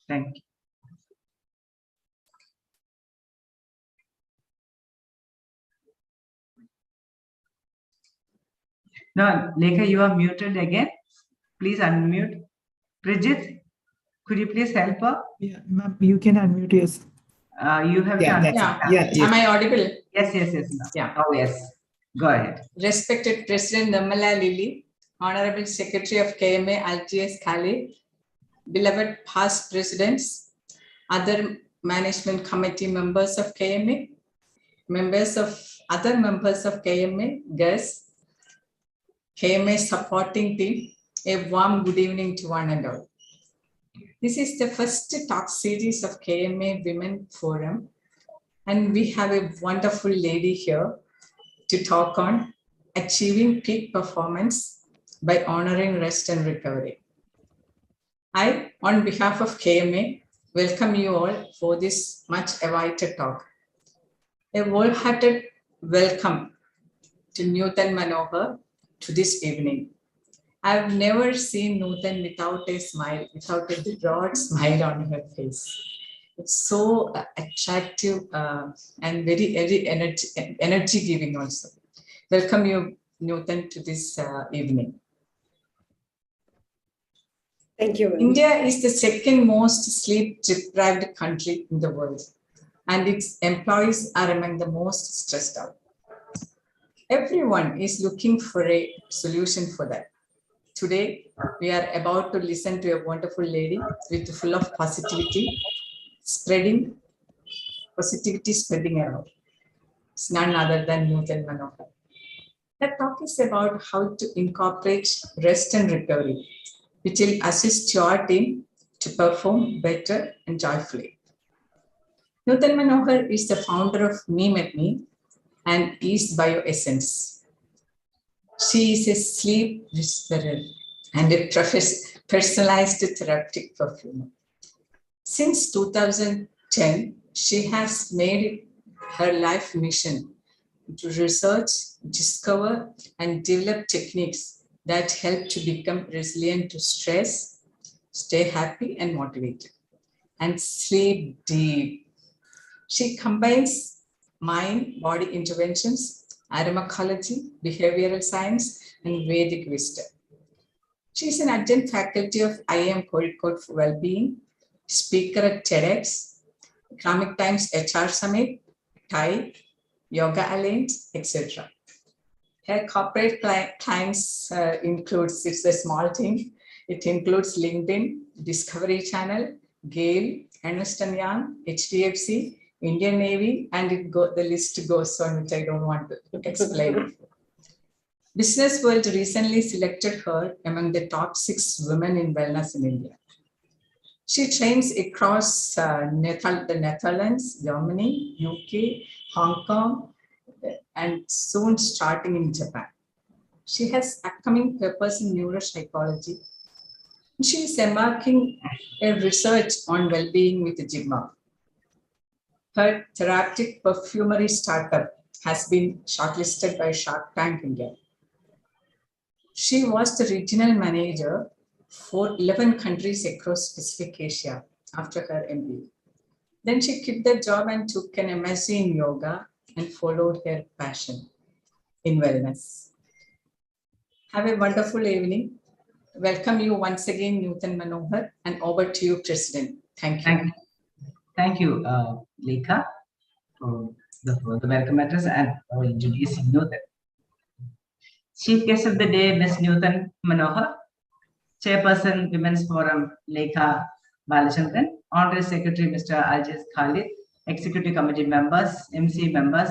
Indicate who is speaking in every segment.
Speaker 1: Thank you. No, Lekha, you are muted again. Please unmute. Bridget, could you please help her?
Speaker 2: Yeah, ma'am, you can unmute yourself.
Speaker 1: You have to unmute.
Speaker 3: Am I audible?
Speaker 1: Yes.
Speaker 3: Yeah.
Speaker 1: Oh, yes. Go ahead.
Speaker 3: Respected President Namala Lily, Honorable Secretary of KMA Algiers Khalid, beloved past presidents, other management committee members of KMA, other members of KMA, guests, KMA supporting team, a warm good evening to one and all. This is the first talk series of KMA Women Forum, and we have a wonderful lady here to talk on achieving peak performance by honoring rest and recovery. I, on behalf of KMA, welcome you all for this much awaited talk. A wholehearted welcome to Nutan Manohar to this evening. I've never seen Nutan without a smile, without a broad smile on her face. It's so attractive and very energy giving also. Welcome you, Nutan, to this evening.
Speaker 4: Thank you.
Speaker 3: India is the second most sleep-deprived country in the world, and its employees are among the most stressed out. Everyone is looking for a solution for that. Today, we are about to listen to a wonderful lady with full of positivity spreading around. It's none other than Nutan Manohar. That talk is about how to incorporate rest and recovery, which will assist your team to perform better and joyfully. Nutan Manohar is the founder of Me and East Bioessence. She is a sleep whisperer and a personalized therapeutic perfumer. Since 2010, she has made it her life mission to research, discover, and develop techniques that help to become resilient to stress, stay happy and motivated, and sleep deep. She combines mind-body interventions, aromatology, behavioral science, and Vedic wisdom. She is an adjunct faculty of IIM Kozhikode for Wellbeing, speaker at TEDx, Economic Times HR Summit, TIE, Yoga Alliance, etc. Her corporate clients includes, it's a small team, it includes LinkedIn, Discovery Channel, Gale, Ernst & Young, HDFC, Indian Navy, and the list goes on, which I don't want to explain. Business World recently selected her among the top 6 women in wellness in India. She trains across the Netherlands, Germany, UK, Hong Kong, and soon starting in Japan. She has upcoming papers in neuropsychology. She is embarking a research on well-being with Jigma. Her therapeutic perfumery startup has been shortlisted by Shark Tank India. She was the regional manager for 11 countries across Pacific Asia after her MBA. Then she quit the job and took an MSc in yoga and followed her passion in wellness. Have a wonderful evening. Welcome you once again, Nutan Manohar, and over to you, President. Thank you.
Speaker 1: Thank you, Lekha, for the welcome address and for introducing Nutan. Chief guest of the day, Ms. Nutan Manohar, Chairperson, Women's Forum, Lekha Balachandran, Honorary Secretary, Mr. Algiers Khalid, Executive Committee members, MC members,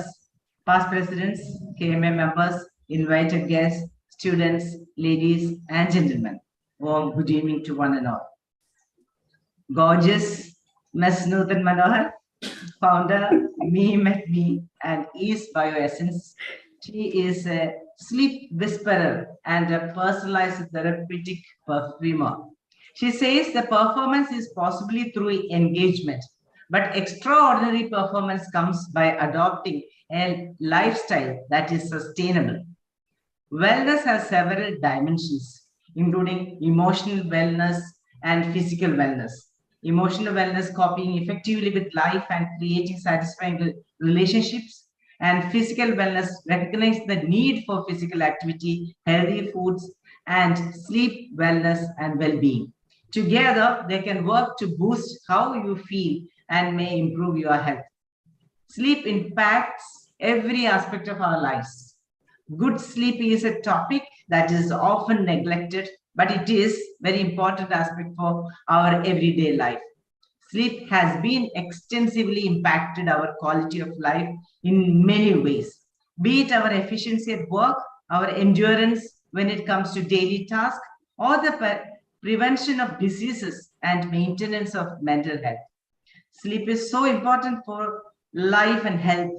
Speaker 1: past presidents, KMA members, invited guests, students, ladies and gentlemen. Warm good evening to one and all. Gorgeous Ms. Nutan Manohar, founder, Me, and East Bioessence. She is a sleep whisperer and a personalized therapeutic perfumer. She says the performance is possibly through engagement, but extraordinary performance comes by adopting a lifestyle that is sustainable. Wellness has several dimensions, including emotional wellness and physical wellness. emotional wellness, coping effectively with life and creating satisfying relationships, and physical wellness, recognize the need for physical activity, healthy foods, and sleep wellness and well-being. Together, they can work to boost how you feel and may improve your health. Sleep impacts every aspect of our lives. Good sleep is a topic that is often neglected, but it is very important aspect for our everyday life. Sleep has been extensively impacted our quality of life in many ways, be it our efficiency at work, our endurance when it comes to daily tasks, or the prevention of diseases and maintenance of mental health. Sleep is so important for life and health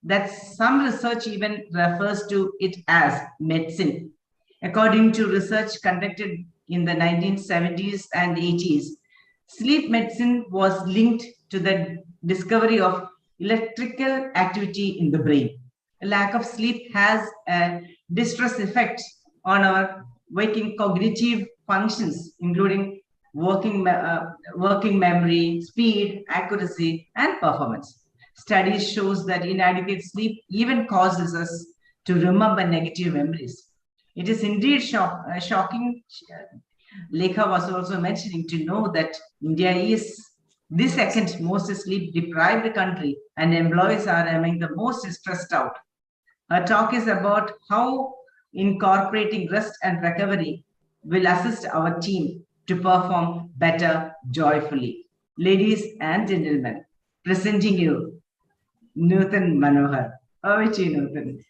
Speaker 1: that some research even refers to it as medicine. According to research conducted in the 1970s and 80s, sleep medicine was linked to the discovery of electrical activity in the brain. A lack of sleep has a distress effect on our waking cognitive functions, including working memory, speed, accuracy, and performance. Studies shows that inadequate sleep even causes us to remember negative memories. It is indeed shocking. Lekha was also mentioning to know that India is the second most sleep deprived country, and employees are among the most stressed out. Her talk is about how incorporating rest and recovery will assist our team to perform better joyfully. Ladies and gentlemen, presenting you Nutan Manohar. Over to you, Nutan.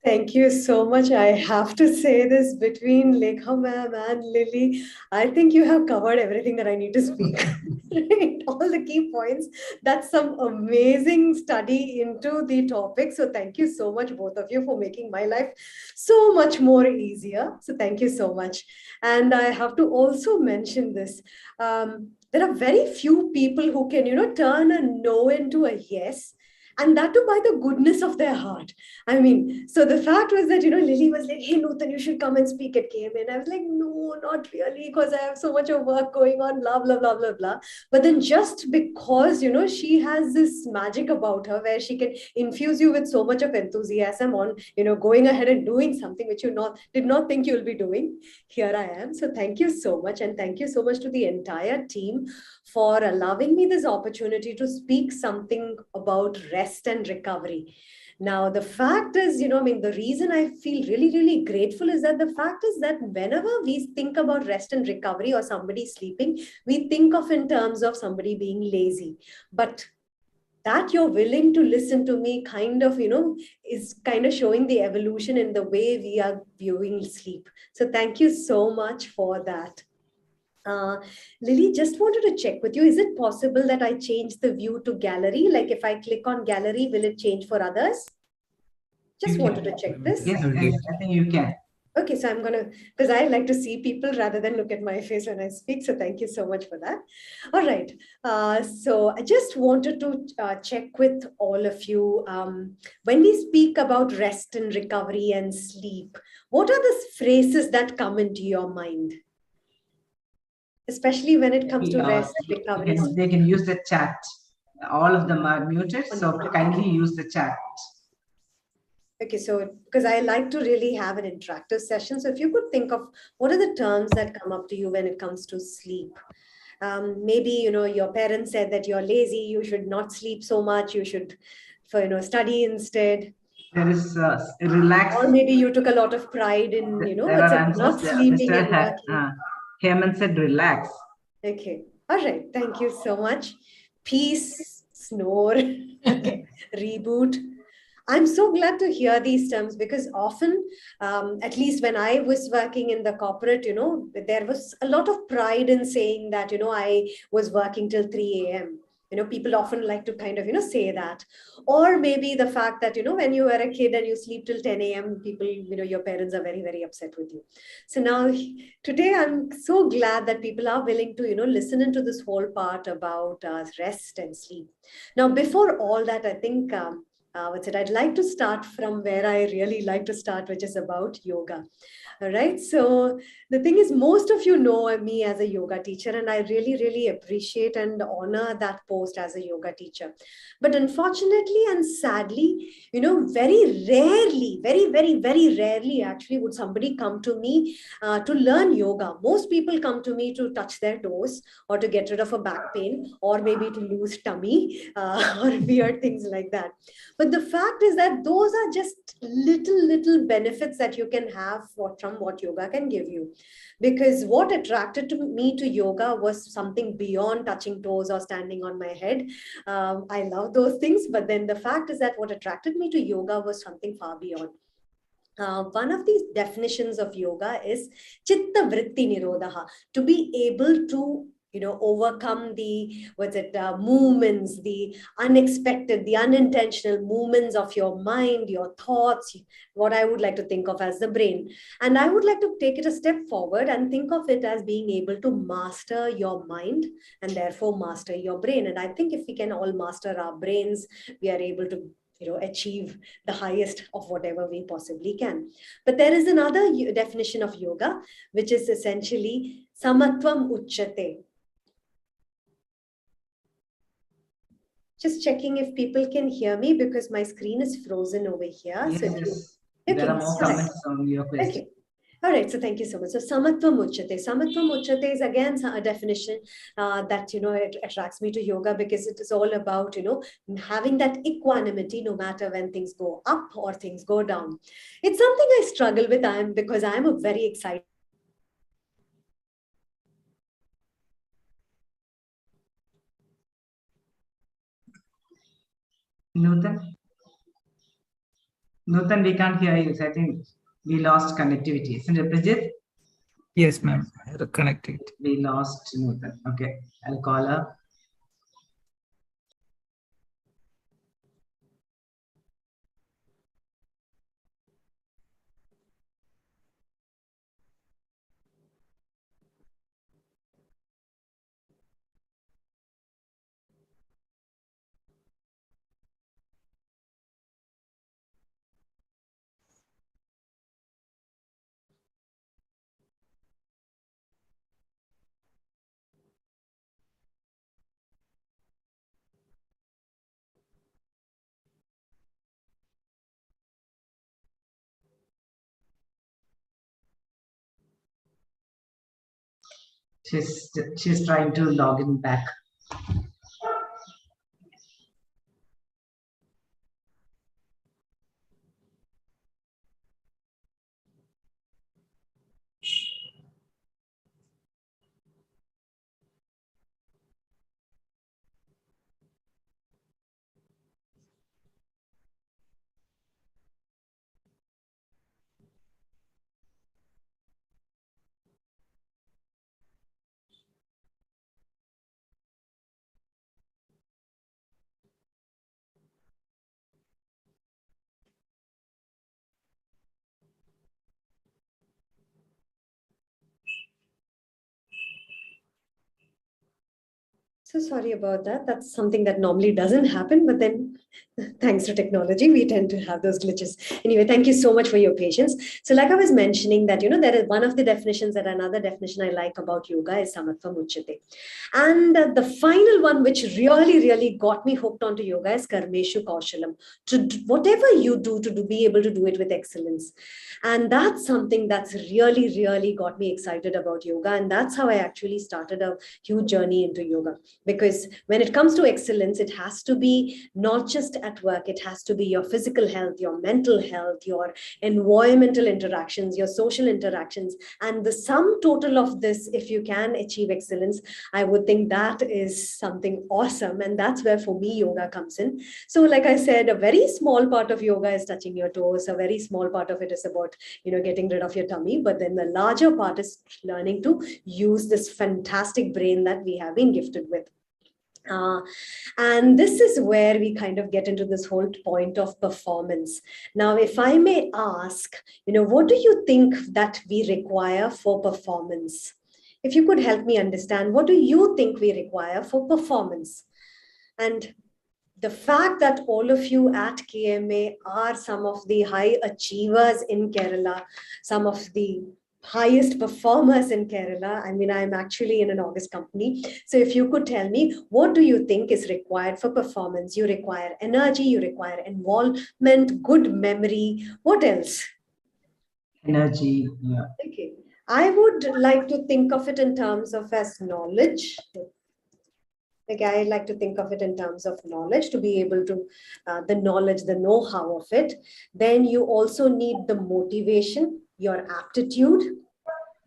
Speaker 4: Thank you so much. I have to say this, between Lekha ma'am and Lily, I think you have covered everything that I need to speak. Right? All the key points. That's some amazing study into the topic. So thank you so much, both of you, for making my life so much more easier. So thank you so much. And I have to also mention this. There are very few people who can, turn a no into a yes, and that too by the goodness of their heart. I mean, so the fact was that, Lily was like, hey, Nutan, you should come and speak at KMA. And I was like, no, not really, because I have so much of work going on, blah, blah, blah, blah, blah. But then just because, she has this magic about her where she can infuse you with so much of enthusiasm on, going ahead and doing something which you did not think you'll be doing. Here I am. So thank you so much. And thank you so much to the entire team for allowing me this opportunity to speak something about rest and recovery. Now, the fact is, the reason I feel really, really grateful is that the fact is that whenever we think about rest and recovery or somebody sleeping, we think of in terms of somebody being lazy. But that you're willing to listen to me kind of, is kind of showing the evolution in the way we are viewing sleep. So thank you so much for that. Lily, just wanted to check with you. Is it possible that I change the view to gallery? Like if I click on gallery, will it change for others? Just wanted to check this.
Speaker 1: Yes, I think you can.
Speaker 4: Okay, so I'm going to, because I like to see people rather than look at my face when I speak. So thank you so much for that. All right. So I just wanted to check with all of you. When we speak about rest and recovery and sleep, what are the phrases that come into your mind? Especially when it comes to rest, recovery.
Speaker 1: They can use the chat. All of them are muted, so kindly use the chat.
Speaker 4: Okay, so because I like to really have an interactive session. So if you could think of what are the terms that come up to you when it comes to sleep? Maybe, your parents said that you're lazy, you should not sleep so much, you should, study instead.
Speaker 1: There is relax.
Speaker 4: Or maybe you took a lot of pride in, not sleeping and working.
Speaker 1: Hemant said relax.
Speaker 4: Okay. All right. Thank you so much. Peace, snore, okay. Reboot. I'm so glad to hear these terms because often, at least when I was working in the corporate, there was a lot of pride in saying that, I was working till 3 a.m. People often like to kind of, say that. Or maybe the fact that, when you were a kid and you sleep till 10 a.m., people, your parents are very, very upset with you. So now today, I'm so glad that people are willing to, listen into this whole part about rest and sleep. Now, before all that, I think, I'd like to start from where I really like to start, which is about yoga. All right. So the thing is, most of you know me as a yoga teacher, and I really, really appreciate and honor that post as a yoga teacher. But unfortunately and sadly, very rarely, very, very, very rarely actually would somebody come to me to learn yoga. Most people come to me to touch their toes or to get rid of a back pain or maybe to lose tummy or weird things like that. But the fact is that those are just little benefits that you can have from what yoga can give you. Because what attracted to me to yoga was something beyond touching toes or standing on my head. I love those things, but then the fact is that what attracted me to yoga was something far beyond. One of these definitions of yoga is chitta vritti nirodha, to be able to overcome the movements, the unexpected, the unintentional movements of your mind, your thoughts, what I would like to think of as the brain. And I would like to take it a step forward and think of it as being able to master your mind and therefore master your brain. And I think if we can all master our brains, we are able to achieve the highest of whatever we possibly can. But there is another definition of yoga, which is essentially samatvam uchyate. Just checking if people can hear me because my screen is frozen over here.
Speaker 1: Yes,
Speaker 4: So
Speaker 1: yes.
Speaker 4: okay,
Speaker 1: There are more comments on your question.
Speaker 4: okay. All right, so thank you so much. So samatvam uchyate. Samatvam uchyate is again a definition that it attracts me to yoga because it is all about having that equanimity no matter when things go up or things go down. It's something I struggle with because I'm a very excited.
Speaker 1: Nutan, we can't hear you. So I think we lost connectivity. Isn't it, Bridget?
Speaker 2: Yes, ma'am. Connected.
Speaker 1: We lost Nutan. Okay, I'll call her. She's trying to log in back.
Speaker 4: So sorry about that. That's something that normally doesn't happen, but then thanks to technology, we tend to have those glitches. Anyway, thank you so much for your patience. So like I was mentioning that, there is one of the definitions that another definition I like about yoga is samatvam uchyate. And the final one, which really, really got me hooked onto yoga is karmeshu kaushalam. Whatever you do to be able to do it with excellence. And that's something that's really, really got me excited about yoga. And that's how I actually started a huge journey into yoga. Because when it comes to excellence, it has to be not just at work, it has to be your physical health, your mental health, your environmental interactions, your social interactions. And the sum total of this, if you can achieve excellence, I would think that is something awesome. And that's where, for me, yoga comes in. So like I said, a very small part of yoga is touching your toes. A very small part of it is about, getting rid of your tummy. But then the larger part is learning to use this fantastic brain that we have been gifted with. And this is where we kind of get into this whole point of performance. Now, if I may ask, what do you think that we require for performance? If you could help me understand, what do you think we require for performance? And the fact that all of you at KMA are some of the high achievers in Kerala, some of the highest performers in Kerala. I mean, I'm actually in an August company. So if you could tell me, what do you think is required for performance? You require energy, you require involvement, good memory. What else?
Speaker 1: Energy. Yeah.
Speaker 4: Okay. I would like to think of it in terms of as knowledge. Okay, I like to think of it in terms of knowledge, to be able to, the knowledge, the know-how of it. Then you also need the motivation, your aptitude,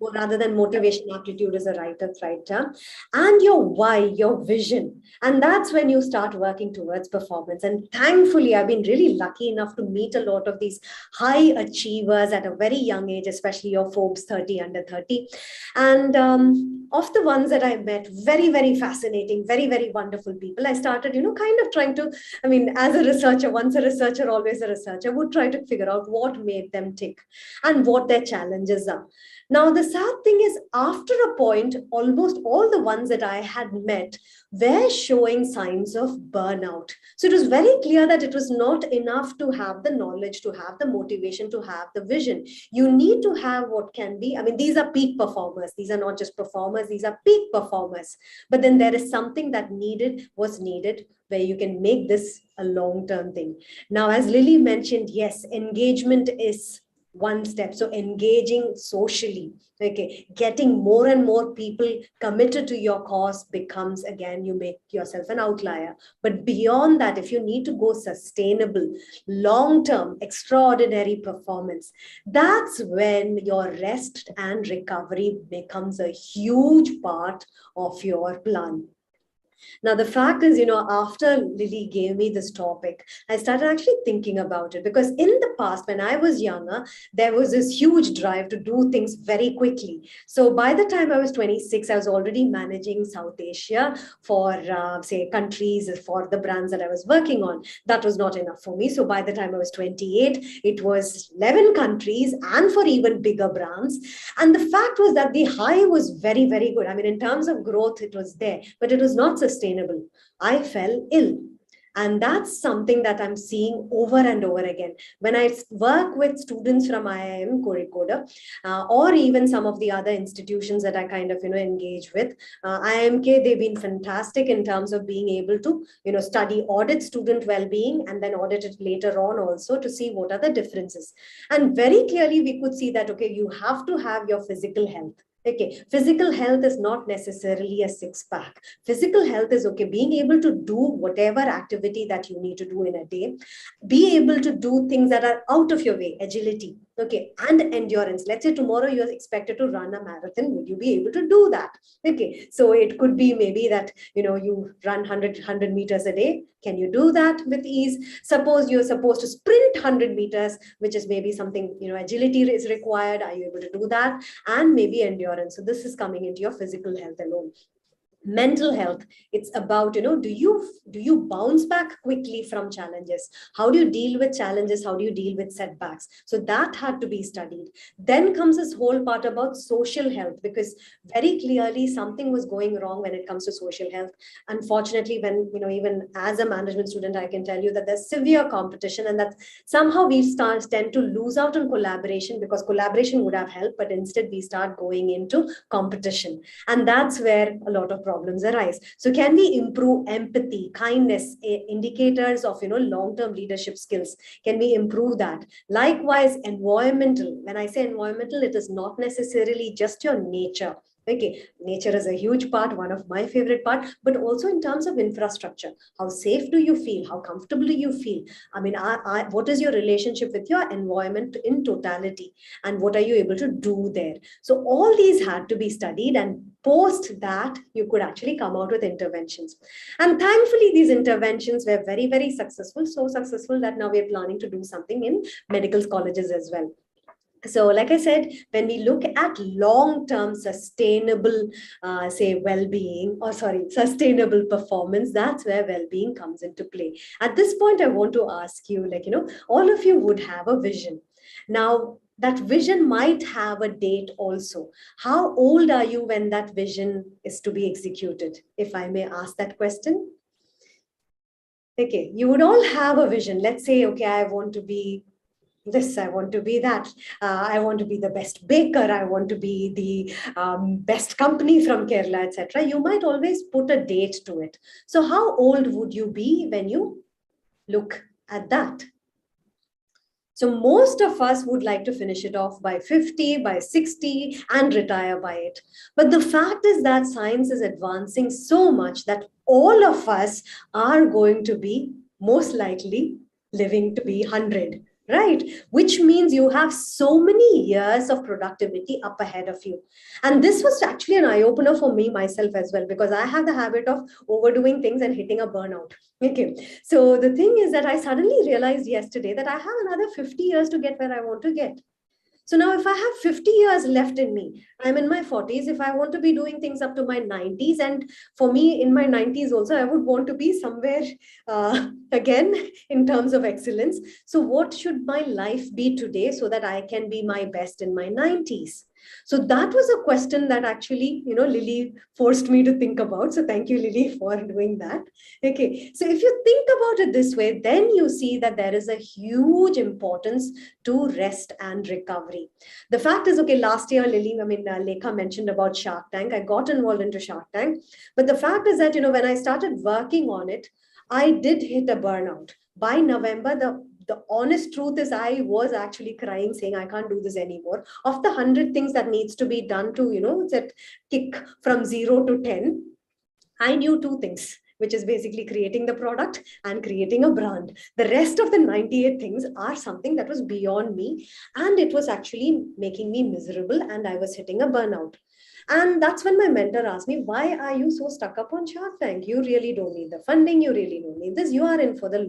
Speaker 4: or rather than motivation, aptitude is a right term, and your why, your vision. And that's when you start working towards performance. And thankfully, I've been really lucky enough to meet a lot of these high achievers at a very young age, especially your Forbes 30 under 30. And of the ones that I met, very, very fascinating, very, very wonderful people. I started, kind of trying to, I mean, as a researcher, once a researcher, always a researcher, would try to figure out what made them tick and what their challenges are. Now, the sad thing is, after a point, almost all the ones that I had met were showing signs of burnout. So it was very clear that it was not enough to have the knowledge, to have the motivation, to have the vision. You need to have what can be, I mean, these are peak performers. These are not just performers, these are peak performers. But then there is something that was needed where you can make this a long-term thing. Now, as Lily mentioned, yes, engagement is one step. So engaging socially, okay, getting more and more people committed to your cause becomes, again, you make yourself an outlier. But beyond that, if you need to go sustainable, long-term, extraordinary performance, that's when your rest and recovery becomes a huge part of your plan. Now, the fact is, after Lily gave me this topic, I started actually thinking about it, because in the past, when I was younger, there was this huge drive to do things very quickly. So by the time I was 26, I was already managing South Asia for, say, countries, for the brands that I was working on. That was not enough for me. So by the time I was 28, it was 11 countries and for even bigger brands. And the fact was that the high was very, very good. I mean, in terms of growth, it was there, but it was not sustainable. I fell ill. And that's something that I'm seeing over and over again. When I work with students from IIM Kozhikode, or even some of the other institutions that I kind of, engage with, IIMK, they've been fantastic in terms of being able to, study, audit student well-being, and then audit it later on also to see what are the differences. And very clearly, we could see that, okay, you have to have your physical health. Okay, physical health is not necessarily a six-pack. Physical health is, okay, being able to do whatever activity that you need to do in a day, be able to do things that are out of your way, agility, okay, and endurance. Let's say tomorrow you're expected to run a marathon. Would you be able to do that? Okay, so it could be maybe that, you run 100 meters a day. Can you do that with ease? Suppose you're supposed to sprint 100 meters, which is maybe something, agility is required. Are you able to do that? And maybe endurance. So this is coming into your physical health alone. Mental health, it's about, do you bounce back quickly from challenges? How do you deal with challenges? How do you deal with setbacks? So that had to be studied. Then comes this whole part about social health, because very clearly something was going wrong when it comes to social health. Unfortunately, when, even as a management student, I can tell you that there's severe competition, and that somehow we tend to lose out on collaboration, because collaboration would have helped, but instead we start going into competition. And that's where a lot of problems arise. So can we improve empathy, kindness, indicators of, long-term leadership skills? Can we improve that? Likewise, environmental. When I say environmental, it is not necessarily just your nature. Okay, nature is a huge part, one of my favorite part, but also in terms of infrastructure. How safe do you feel? How comfortable do you feel? I mean, what is your relationship with your environment in totality? And what are you able to do there? So all these had to be studied, and post that, you could actually come out with interventions. And thankfully, these interventions were very, very successful, so successful that now we're planning to do something in medical colleges as well. So like I said, when we look at long-term sustainable, sustainable performance, that's where well-being comes into play. At this point, I want to ask you, all of you would have a vision. Now, that vision might have a date also. How old are you when that vision is to be executed? If I may ask that question. Okay, you would all have a vision. Let's say, okay, I want to be this, I want to be that, I want to be the best baker, I want to be the best company from Kerala, etc. You might always put a date to it. So how old would you be when you look at that? So most of us would like to finish it off by 50, by 60, and retire by it. But the fact is that science is advancing so much that all of us are going to be most likely living to be 100, right? Which means you have so many years of productivity up ahead of you. And this was actually an eye-opener for me myself as well, because I have the habit of overdoing things and hitting a burnout. Okay. So the thing is that I suddenly realized yesterday that I have another 50 years to get where I want to get. So now if I have 50 years left in me, I'm in my 40s. If I want to be doing things up to my 90s, and for me in my 90s also, I would want to be somewhere again in terms of excellence. So what should my life be today so that I can be my best in my 90s? So that was a question that actually, Lily forced me to think about. So thank you, Lily, for doing that. Okay. So if you think about it this way, then you see that there is a huge importance to rest and recovery. The fact is, okay, last year, Lekha mentioned about Shark Tank. I got involved into Shark Tank. But the fact is that, when I started working on it, I did hit a burnout. By November, the honest truth is I was actually crying, saying, I can't do this anymore. Of the 100 things that needs to be done to, that kick from 0 to 10, I knew two things, which is basically creating the product and creating a brand. The rest of the 98 things are something that was beyond me. And it was actually making me miserable and I was hitting a burnout. And that's when my mentor asked me, why are you so stuck up on Shark Tank? You really don't need the funding. You really don't need this. You are in for the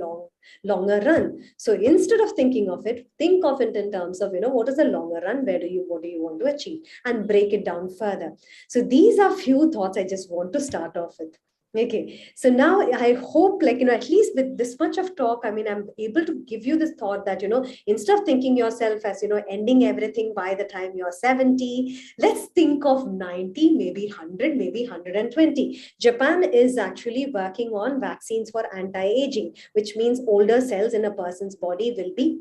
Speaker 4: longer run. So instead of thinking of it, think of it in terms of, what is the longer run? What do you want to achieve? And break it down further. So these are few thoughts I just want to start off with. Okay, so now I hope, at least with this much of talk, I'm able to give you this thought that, instead of thinking yourself as, ending everything by the time you're 70, let's think of 90, maybe 100, maybe 120. Japan is actually working on vaccines for anti-aging, which means older cells in a person's body will be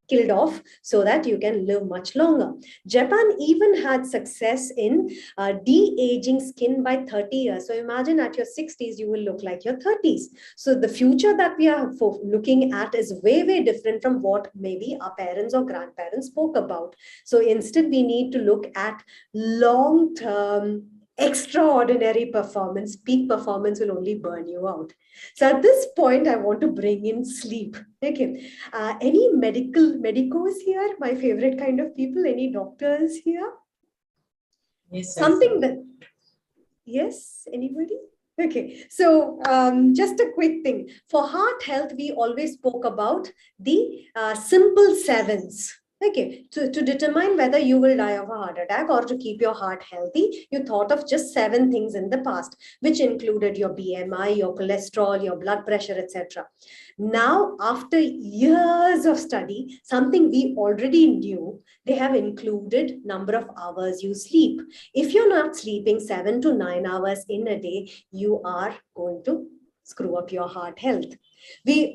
Speaker 4: killed off so that you can live much longer. Japan even had success in de-aging skin by 30 years. So imagine at your 60s, you will look like your 30s. So the future that we are looking at is way, way different from what maybe our parents or grandparents spoke about. So instead, we need to look at long-term, extraordinary performance. Peak performance will only burn you out. So at this point, I want to bring in sleep. Okay. Any medicos here? My favorite kind of people. Any doctors here?
Speaker 3: Yes,
Speaker 4: something that, yes, anybody? Okay, so just a quick thing. For heart health, we always spoke about the simple sevens. Okay, to determine whether you will die of a heart attack or to keep your heart healthy, you thought of just 7 things in the past, which included your BMI, your cholesterol, your blood pressure, etc. Now, after years of study, something we already knew, they have included number of hours you sleep. If you're not sleeping 7 to 9 hours in a day, you are going to screw up your heart health. My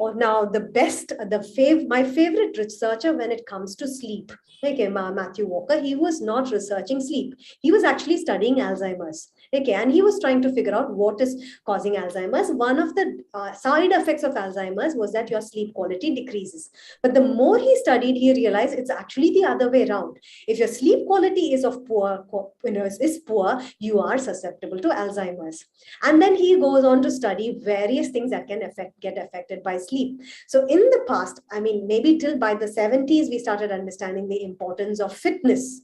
Speaker 4: favorite researcher when it comes to sleep, okay, Matthew Walker, he was not researching sleep. He was actually studying Alzheimer's. Okay, and he was trying to figure out what is causing Alzheimer's. One of the side effects of Alzheimer's was that your sleep quality decreases. But the more he studied, he realized it's actually the other way around. If your sleep quality is poor, you are susceptible to Alzheimer's. And then he goes on to study various things that can get affected by sleep. So in the past, maybe till by the 70s, we started understanding the importance of fitness,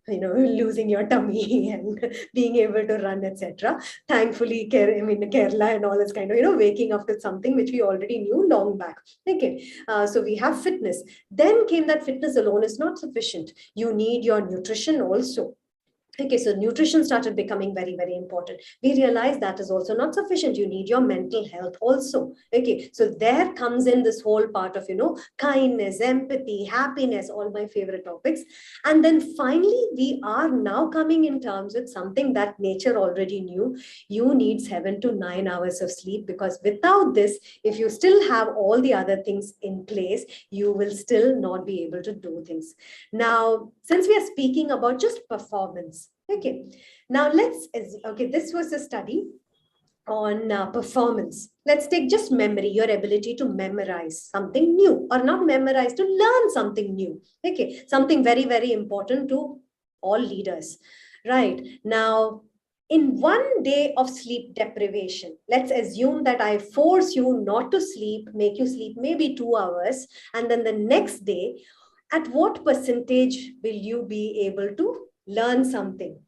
Speaker 4: losing your tummy and being able to run, etc. Thankfully, Kerala and all this kind of, waking up to something which we already knew long back. Okay, so we have fitness. Then came that fitness alone is not sufficient. You need your nutrition also. Okay, so nutrition started becoming very, very important. We realized that is also not sufficient. You need your mental health also. Okay, so there comes in this whole part of, kindness, empathy, happiness, all my favorite topics. And then finally, we are now coming in terms with something that nature already knew. You need 7 to 9 hours of sleep, because without this, if you still have all the other things in place, you will still not be able to do things. Now, since we are speaking about just performance, okay, now this was a study on performance. Let's take just memory, your ability to memorize something new, or not memorize, to learn something new. Okay, something very, very important to all leaders. Right now, in 1 day of sleep deprivation, let's assume that I force you not to sleep, make you sleep maybe 2 hours, and then the next day, at what percentage will you be able to learn something?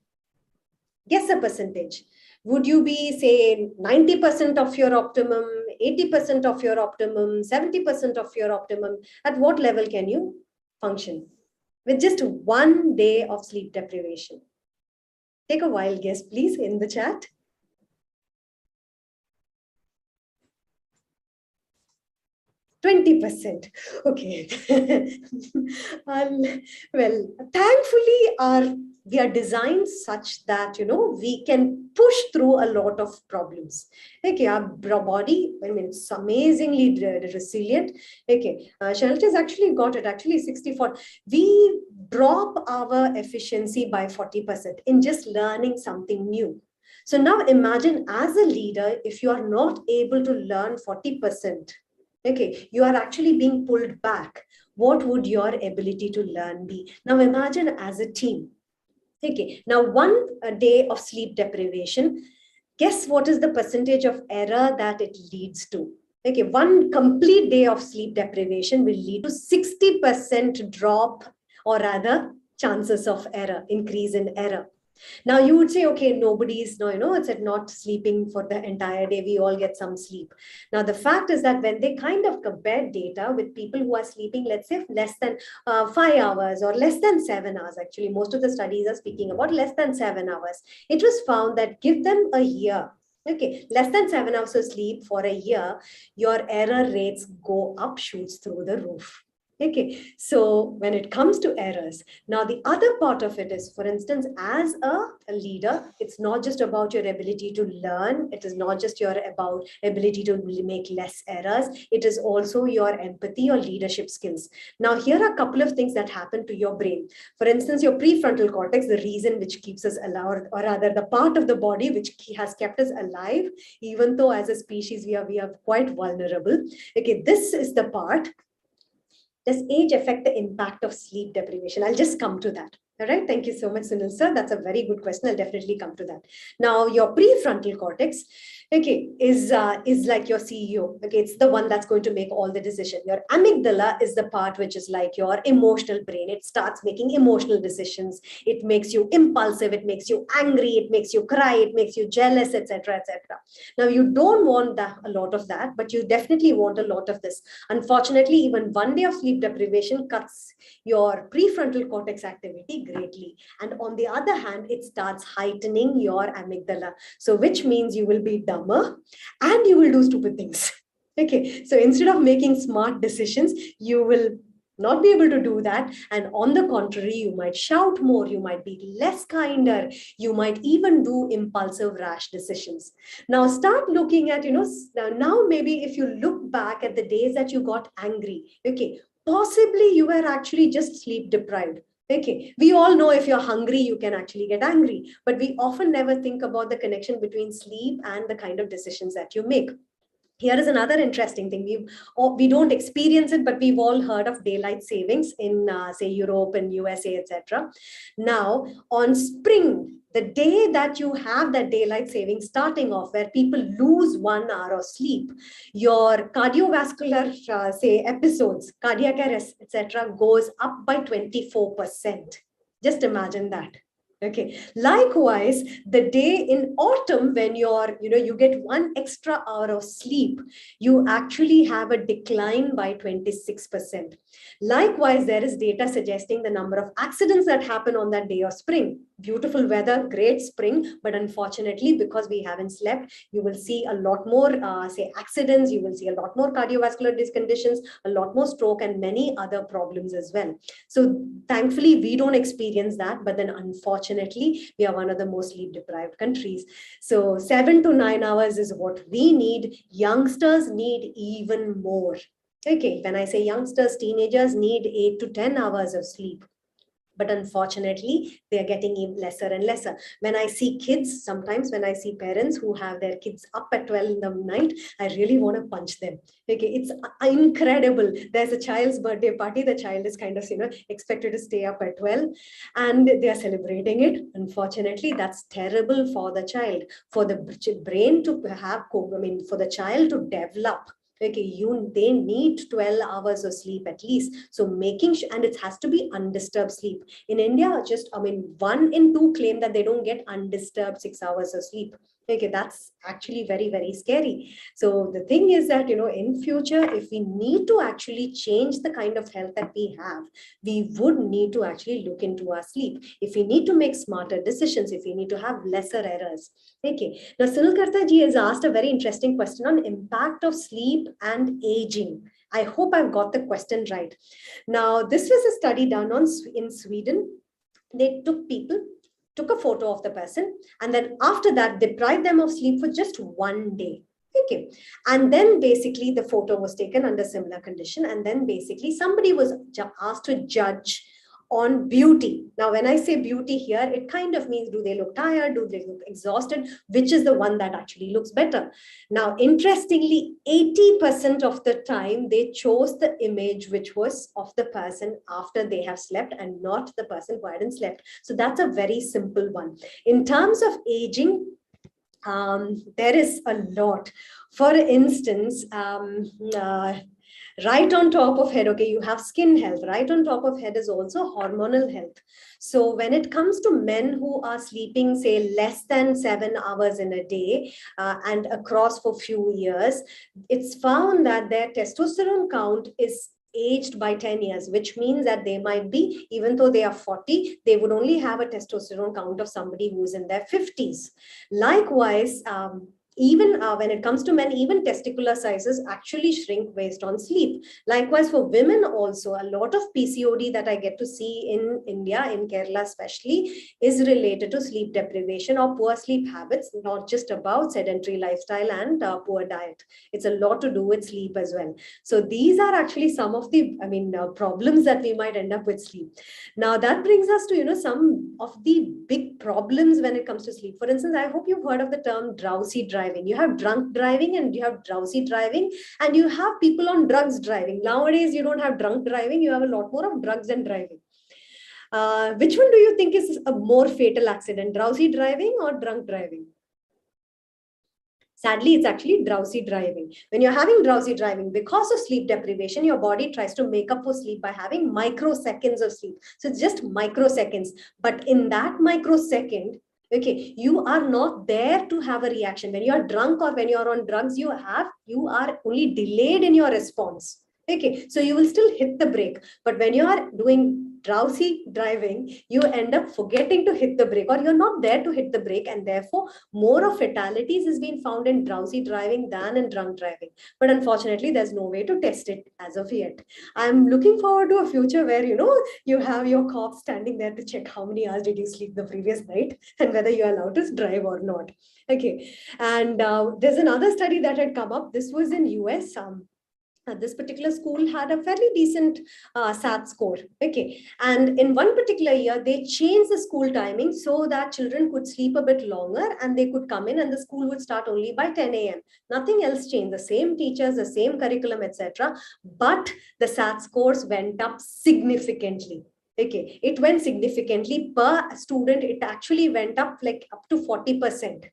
Speaker 4: Guess a percentage. Would you be, say, 90% of your optimum, 80% of your optimum, 70% of your optimum? At what level can you function with just 1 day of sleep deprivation? Take a wild guess, please, in the chat. 20%. Okay. Well, thankfully, we are designed such that, we can push through a lot of problems. Okay, our body, it's amazingly resilient. Okay, Shelter's actually got it, actually 64. We drop our efficiency by 40% in just learning something new. So now imagine, as a leader, if you are not able to learn 40%, okay, you are actually being pulled back. What would your ability to learn be? Now imagine as a team. Okay, now 1 day of sleep deprivation, guess what is the percentage of error that it leads to? Okay, 1 complete day of sleep deprivation will lead to 60% drop, or rather chances of error, increase in error. Now you would say, okay, nobody's, it's not sleeping for the entire day. We all get some sleep. Now, the fact is that when they kind of compare data with people who are sleeping, let's say less than 5 hours or less than 7 hours, actually, most of the studies are speaking about less than 7 hours. It was found that give them a year. Okay, less than 7 hours of sleep for a year, your error rates go up, shoots through the roof. Okay, so when it comes to errors, now the other part of it is, for instance, as a leader, it's not just about your ability to learn. It is not just your about ability to make less errors. It is also your empathy or leadership skills. Now, here are a couple of things that happen to your brain. For instance, your prefrontal cortex, the reason which keeps us alive, or rather the part of the body which has kept us alive, even though as a species we are quite vulnerable. Okay, this is the part. Does age affect the impact of sleep deprivation? I'll just come to that. All right. Thank you so much, Sunil sir. That's a very good question. I'll definitely come to that. Now, your prefrontal cortex, okay, is like your CEO. Okay, it's the one that's going to make all the decision. Your amygdala is the part which is like your emotional brain. It starts making emotional decisions. It makes you impulsive. It makes you angry. It makes you cry. It makes you jealous, etc., etc. Now, you don't want a lot of that, but you definitely want a lot of this. Unfortunately, even 1 day of sleep deprivation cuts your prefrontal cortex activity greatly. And on the other hand, it starts heightening your amygdala. So which means you will be dumber and you will do stupid things. Okay, so instead of making smart decisions, you will not be able to do that. And on the contrary, you might shout more, you might be less kinder, you might even do impulsive, rash decisions. Now start looking at, now maybe if you look back at the days that you got angry, okay, possibly you were actually just sleep deprived. Okay, we all know if you're hungry, you can actually get angry, but we often never think about the connection between sleep and the kind of decisions that you make. Here is another interesting thing. We don't experience it, but we've all heard of daylight savings in, say, Europe and USA, etc. Now, on spring, the day that you have that daylight saving starting off, where people lose 1 hour of sleep, your cardiovascular, say, episodes, cardiac arrest, etc., goes up by 24%. Just imagine that. Okay. Likewise, the day in autumn, when you get 1 extra hour of sleep, you actually have a decline by 26%. Likewise, there is data suggesting the number of accidents that happen on that day of spring. Beautiful weather, great spring, but unfortunately, because we haven't slept, you will see a lot more, say, accidents, you will see a lot more cardiovascular conditions, a lot more stroke, and many other problems as well. So thankfully, we don't experience that, but then unfortunately, we are one of the most sleep deprived countries. So 7 to 9 hours is what we need. Youngsters need even more. Okay, when I say youngsters, teenagers need 8 to 10 hours of sleep. But unfortunately, they are getting even lesser and lesser. When I see kids, sometimes when I see parents who have their kids up at 12 in the night, I really want to punch them. Okay, it's incredible. There's a child's birthday party. The child is kind of, expected to stay up at 12 and they are celebrating it. Unfortunately, that's terrible for the child, for the brain to have, for the child to develop. Okay, they need 12 hours of sleep at least. So making sure, and it has to be undisturbed sleep. In India, 1 in 2 claim that they don't get undisturbed 6 hours of sleep. Okay, that's actually very, very scary. So the thing is that, in future, if we need to actually change the kind of health that we have, we would need to actually look into our sleep. If we need to make smarter decisions, if we need to have lesser errors. Okay, now Sunil Karta ji has asked a very interesting question on impact of sleep and aging. I hope I've got the question right. Now, this was a study done in Sweden. They took a photo of the person, and then after that, deprived them of sleep for just 1 day. Okay. And then basically the photo was taken under similar condition. And then basically somebody was asked to judge on beauty. Now, when I say beauty here, it kind of means, do they look tired? Do they look exhausted? Which is the one that actually looks better? Now, interestingly, 80% of the time, they chose the image which was of the person after they have slept and not the person who hadn't slept. So that's a very simple one. In terms of aging, there is a lot. For instance, right on top of head, okay, you have skin health. Right on top of head is also hormonal health. So when it comes to men who are sleeping, say, less than 7 hours in a day and across for few years, it's found that their testosterone count is aged by 10 years, which means that they might be, even though they are 40, they would only have a testosterone count of somebody who's in their 50s. Likewise, even when it comes to men, even testicular sizes actually shrink based on sleep. Likewise, for women also, a lot of PCOD that I get to see in India, in Kerala especially, is related to sleep deprivation or poor sleep habits, not just about sedentary lifestyle and poor diet. It's a lot to do with sleep as well. So these are actually some of the, problems that we might end up with sleep. Now that brings us to, some of the big problems when it comes to sleep. For instance, I hope you've heard of the term drowsy driving. You have drunk driving and you have drowsy driving, and you have people on drugs driving. Nowadays, you don't have drunk driving, you have a lot more of drugs and driving. Which one do you think is a more fatal accident, drowsy driving or drunk driving? Sadly, it's actually drowsy driving. When you're having drowsy driving, because of sleep deprivation, your body tries to make up for sleep by having microseconds of sleep. So it's just microseconds. But in that microsecond, okay, you are not there to have a reaction. When you're drunk or when you're on drugs, you are only delayed in your response. Okay, so you will still hit the brake. But when you are doing drowsy driving, you end up forgetting to hit the brake, or you're not there to hit the brake, and therefore more of fatalities is being found in drowsy driving than in drunk driving. But unfortunately, there's no way to test it as of yet. I'm looking forward to a future where you have your cop standing there to check how many hours did you sleep the previous night and whether you're allowed to drive or not. Okay, and there's another study that had come up. This was in US. This particular school had a fairly decent SAT score. Okay. And in one particular year, they changed the school timing so that children could sleep a bit longer and they could come in, and the school would start only by 10 a.m. Nothing else changed. The same teachers, the same curriculum, etc. But the SAT scores went up significantly. Okay. It went significantly per student. It actually went up like up to 40%.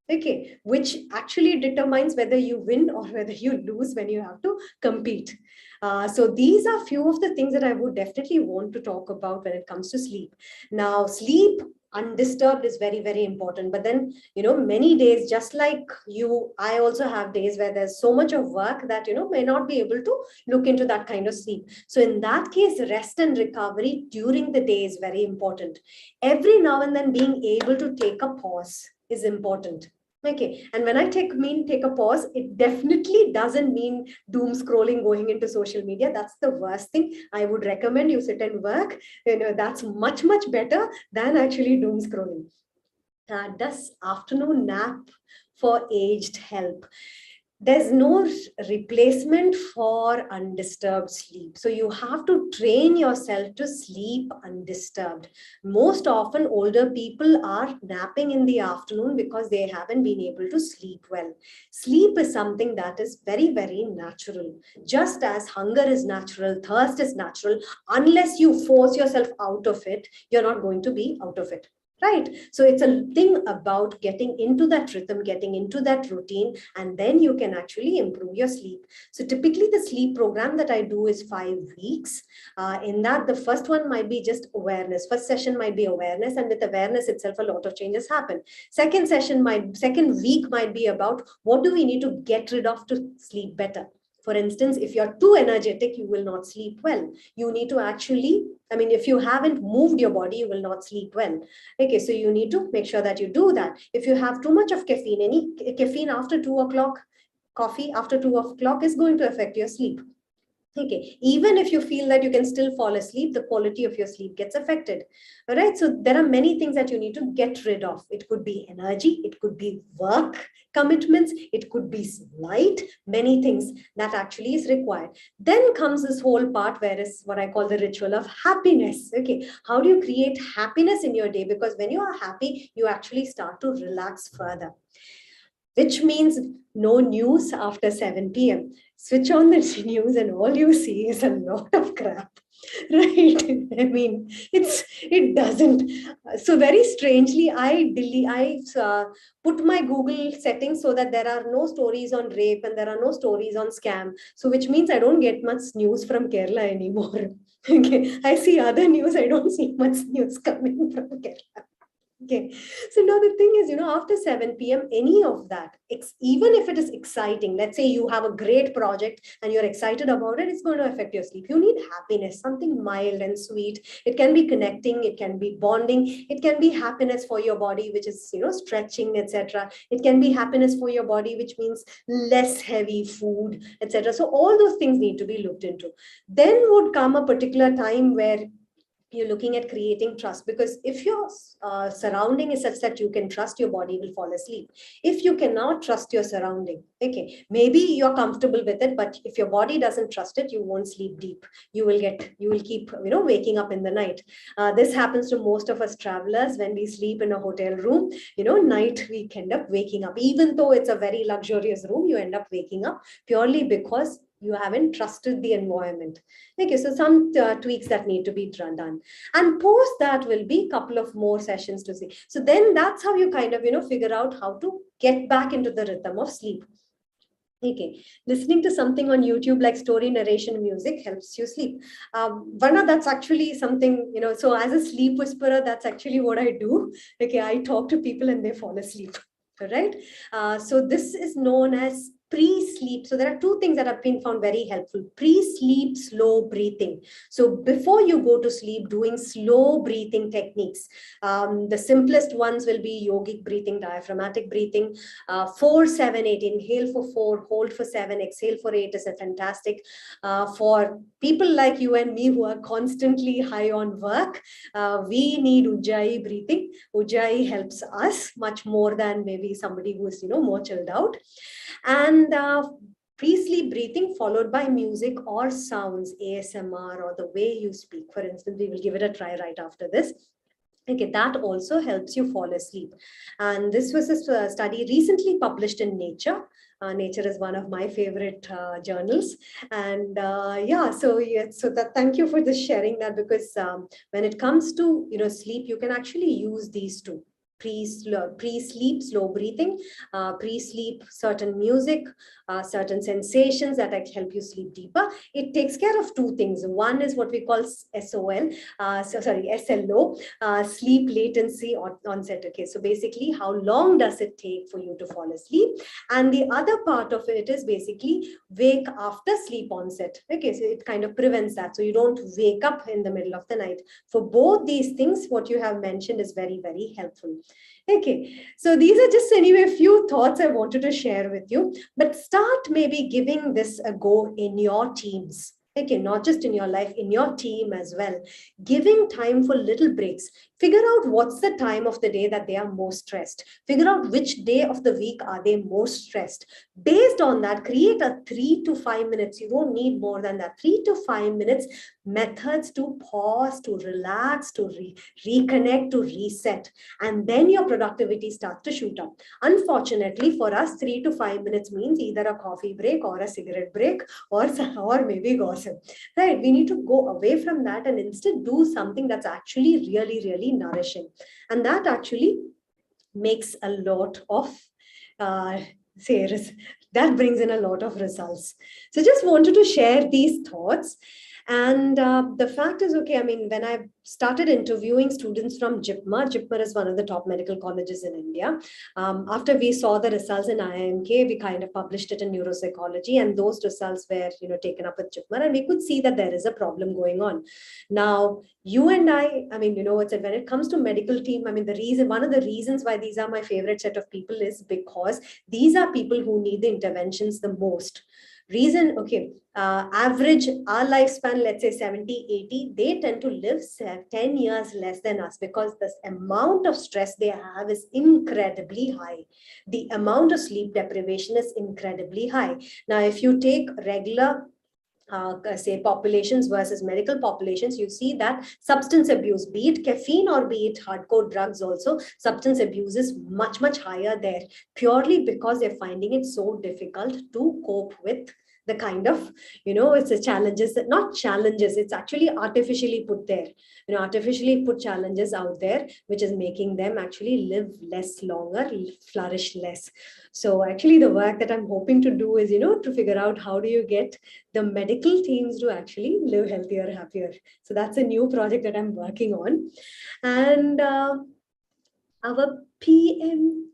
Speaker 4: Okay, which actually determines whether you win or whether you lose when you have to compete. So these are few of the things that I would definitely want to talk about when it comes to sleep. Now, sleep undisturbed is very, very important. But then, many days, just like you, I also have days where there's so much of work that, may not be able to look into that kind of sleep. So in that case, rest and recovery during the day is very important. Every now and then being able to take a pause is important. Okay. And when I take a pause, it definitely doesn't mean doom scrolling, going into social media. That's the worst thing. I would recommend you sit and work. That's much, much better than actually doom scrolling. Does afternoon nap for aged help? There's no replacement for undisturbed sleep. So you have to train yourself to sleep undisturbed. Most often, older people are napping in the afternoon because they haven't been able to sleep well. Sleep is something that is very, very natural. Just as hunger is natural, thirst is natural, unless you force yourself out of it, you're not going to be out of it. Right. So it's a thing about getting into that rhythm, getting into that routine, and then you can actually improve your sleep. So typically the sleep program that I do is 5 weeks. In that, the first one might be just awareness. First session might be awareness, and with awareness itself, a lot of changes happen. Second week might be about what do we need to get rid of to sleep better. For instance, if you're too energetic, you will not sleep well. You need to actually, if you haven't moved your body, you will not sleep well. Okay, so you need to make sure that you do that. If you have too much of caffeine, any caffeine after 2 o'clock, coffee after 2 o'clock is going to affect your sleep. Okay, even if you feel that you can still fall asleep, the quality of your sleep gets affected. All right, so there are many things that you need to get rid of. It could be energy, it could be work commitments, it could be light, many things that actually is required. Then comes this whole part where is what I call the ritual of happiness. Okay, how do you create happiness in your day? Because when you are happy, you actually start to relax further, which means no news after 7 p.m. Switch on the news and all you see is a lot of crap. Right? It doesn't. So very strangely, I put my Google settings so that there are no stories on rape and there are no stories on scam. So which means I don't get much news from Kerala anymore. Okay, I see other news. I don't see much news coming from Kerala. Okay, so now the thing is, after 7 p.m., any of that, even if it is exciting, let's say you have a great project and you're excited about it, it's going to affect your sleep. You need happiness, something mild and sweet. It can be connecting, it can be bonding, it can be happiness for your body, which is, stretching, etc. It can be happiness for your body, which means less heavy food, etc. So all those things need to be looked into. Then would come a particular time where you're looking at creating trust, because if your surrounding is such that you can trust, your body will fall asleep. If you cannot trust your surrounding, okay, maybe you're comfortable with it, but if your body doesn't trust it, you won't sleep deep. You will keep waking up in the night. This happens to most of us travelers. When we sleep in a hotel room, night we end up waking up, even though it's a very luxurious room, you end up waking up purely because you haven't trusted the environment. Okay, so some tweaks that need to be done. And post that will be a couple of more sessions to see. So then that's how you kind of, figure out how to get back into the rhythm of sleep. Okay, listening to something on YouTube like story narration music helps you sleep. Varna, that's actually something, so as a sleep whisperer, that's actually what I do. Okay, I talk to people and they fall asleep. All right. So this is known as pre-sleep. So there are two things that have been found very helpful. Pre-sleep slow breathing. So before you go to sleep, doing slow breathing techniques. The simplest ones will be yogic breathing, diaphragmatic breathing. 4, 7, 8. Inhale for 4, hold for 7, exhale for 8 is a fantastic. For people like you and me who are constantly high on work, we need Ujjayi breathing. Ujjayi helps us much more than maybe somebody who is, more chilled out. And pre-sleep breathing followed by music or sounds, ASMR, or the way you speak. For instance, we will give it a try right after this. Okay, that also helps you fall asleep. And this was a study recently published in Nature. Nature is one of my favorite journals. And thank you for this sharing that, because when it comes to sleep, you can actually use these two. pre-sleep slow breathing, pre-sleep certain music, certain sensations that help you sleep deeper. It takes care of two things. One is what we call SOL, SLO, sleep latency onset. Okay, so basically how long does it take for you to fall asleep? And the other part of it is basically wake after sleep onset. Okay, so it kind of prevents that. So you don't wake up in the middle of the night. For both these things, what you have mentioned is very, very helpful. Okay, so these are just anyway a few thoughts I wanted to share with you, but start maybe giving this a go in your teams. Okay, not just in your life, in your team as well. Giving time for little breaks. Figure out what's the time of the day that they are most stressed. Figure out which day of the week are they most stressed. Based on that, create a 3 to 5 minutes. You don't need more than that. 3 to 5 minutes methods to pause, to relax, to reconnect, to reset. And then your productivity starts to shoot up. Unfortunately, for us, 3 to 5 minutes means either a coffee break or a cigarette break or maybe gossip. Right? We need to go away from that and instead do something that's actually really, really nourishing. And that actually makes a lot of that brings in a lot of results. So just wanted to share these thoughts. And the fact is, okay, I mean, when I started interviewing students from JIPMER is one of the top medical colleges in India. After we saw the results in IIMK, we kind of published it in neuropsychology, and those results were, taken up with JIPMER, and we could see that there is a problem going on. Now, you and I mean, when it comes to medical team, I mean, one of the reasons why these are my favorite set of people is because these are people who need the interventions the most. Reason, okay, average, our lifespan, let's say 70, 80, they tend to live 10 years less than us because the amount of stress they have is incredibly high. The amount of sleep deprivation is incredibly high. Now, if you take regular say populations versus medical populations, you see that substance abuse, be it caffeine or be it hardcore drugs also, substance abuse is much, much higher there, purely because they're finding it so difficult to cope with the kind of, it's the challenges, that not challenges, it's actually artificially put there, artificially put challenges out there, which is making them actually live less longer, flourish less. So actually the work that I'm hoping to do is, to figure out how do you get the medical teams to actually live healthier, happier. So that's a new project that I'm working on. And our PM,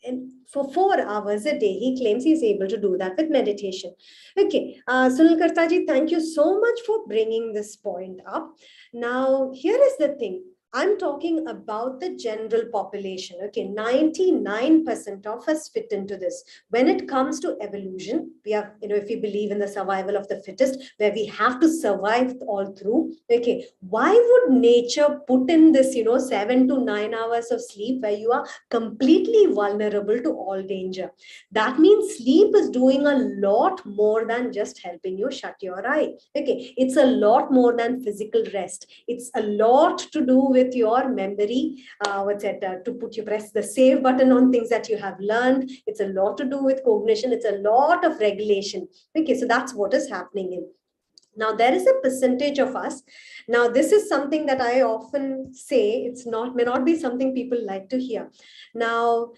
Speaker 4: and for 4 hours a day, he claims he's able to do that with meditation. Okay, Sunil Kartaji, thank you so much for bringing this point up. Now, here is the thing. I'm talking about the general population. Okay, 99% of us fit into this. When it comes to evolution, we have, if we believe in the survival of the fittest, where we have to survive all through. Okay, why would nature put in this, 7 to 9 hours of sleep where you are completely vulnerable to all danger? That means sleep is doing a lot more than just helping you shut your eye. Okay, it's a lot more than physical rest. It's a lot to do with your memory, to press the save button on things that you have learned. It's a lot to do with cognition. It's a lot of regulation. Okay, so that's what is happening in. Now, there is a percentage of us. Now, this is something that I often say, may not be something people like to hear. Now,